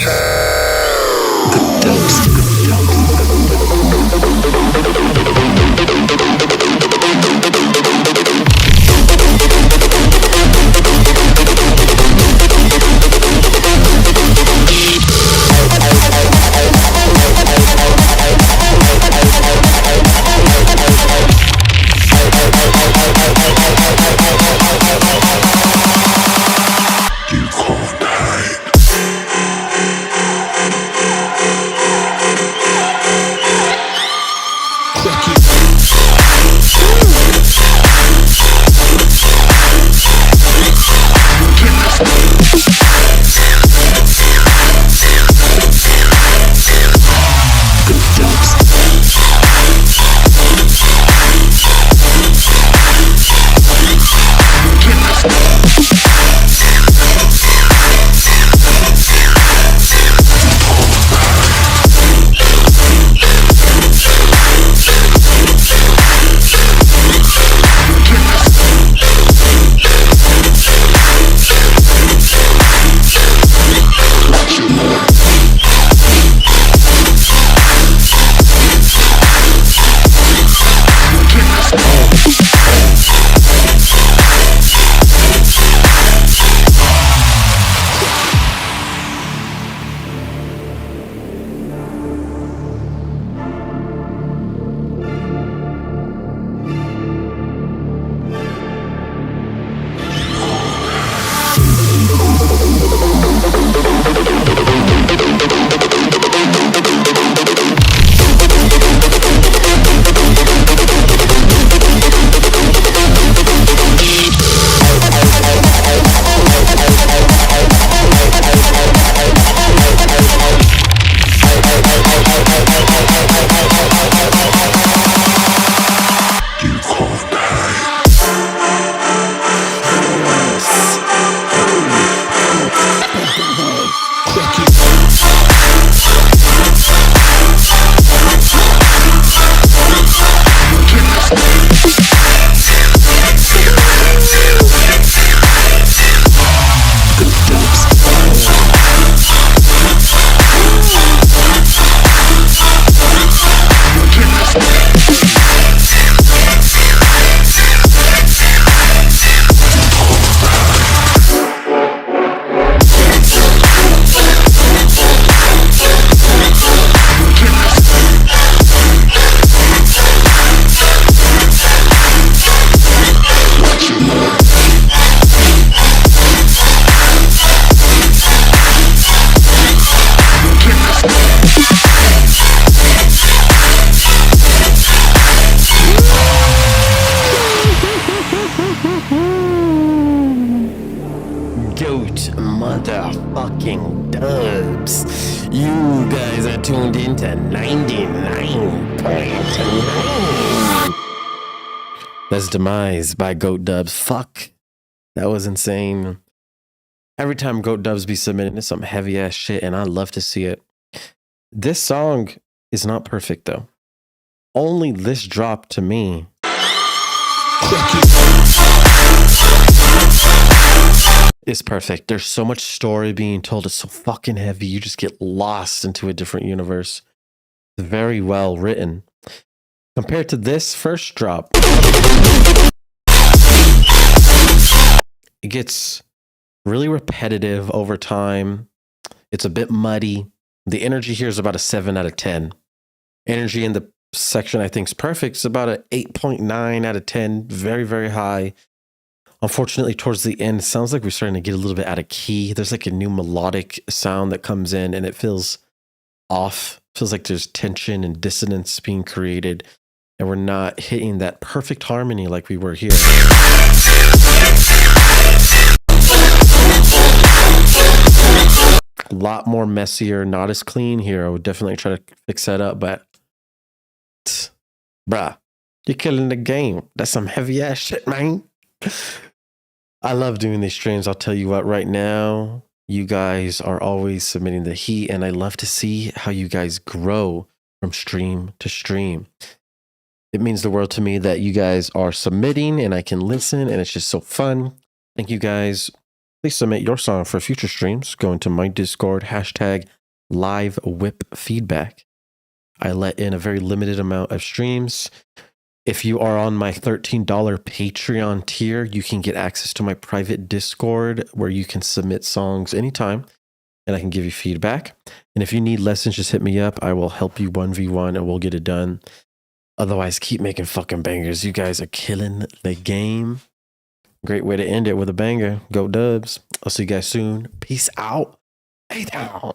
motherfucking dubs. You guys are tuned into 99.9. That's Demise by Goat Dubs. Fuck. That was insane. Every time Goat Dubs be submitting, it's some heavy ass shit, and I love to see it. This song is not perfect though. Only this drop to me is perfect. There's so much story being told. It's so fucking heavy. You just get lost into a different universe. Very well written. Compared to this first drop, it gets really repetitive over time. It's a bit muddy. The energy here is about a 7 out of 10. Energy in the section I think is perfect. It's about an 8.9 out of 10. Very, very high. Unfortunately, towards the end, it sounds like we're starting to get a little bit out of key. There's like a new melodic sound that comes in and it feels off. It feels like there's tension and dissonance being created. And we're not hitting that perfect harmony like we were here. A lot more messier, not as clean here. I would definitely try to fix that up, but bruh, you're killing the game. That's some heavy ass shit, man. I love doing these streams. I'll tell you what, right now, you guys are always submitting the heat, and I love to see how you guys grow from stream to stream. It means the world to me that you guys are submitting and I can listen, and it's just so fun. Thank you guys. Please submit your song for future streams. Go into my Discord, hashtag live WIP feedback. I let in a very limited amount of streams. If you are on my $13 Patreon tier, you can get access to my private Discord where you can submit songs anytime and I can give you feedback. And if you need lessons, just hit me up. I will help you 1v1 and we'll get it done. Otherwise, keep making fucking bangers. You guys are killing the game. Great way to end it with a banger. Go Dubs. I'll see you guys soon. Peace out. Hey down.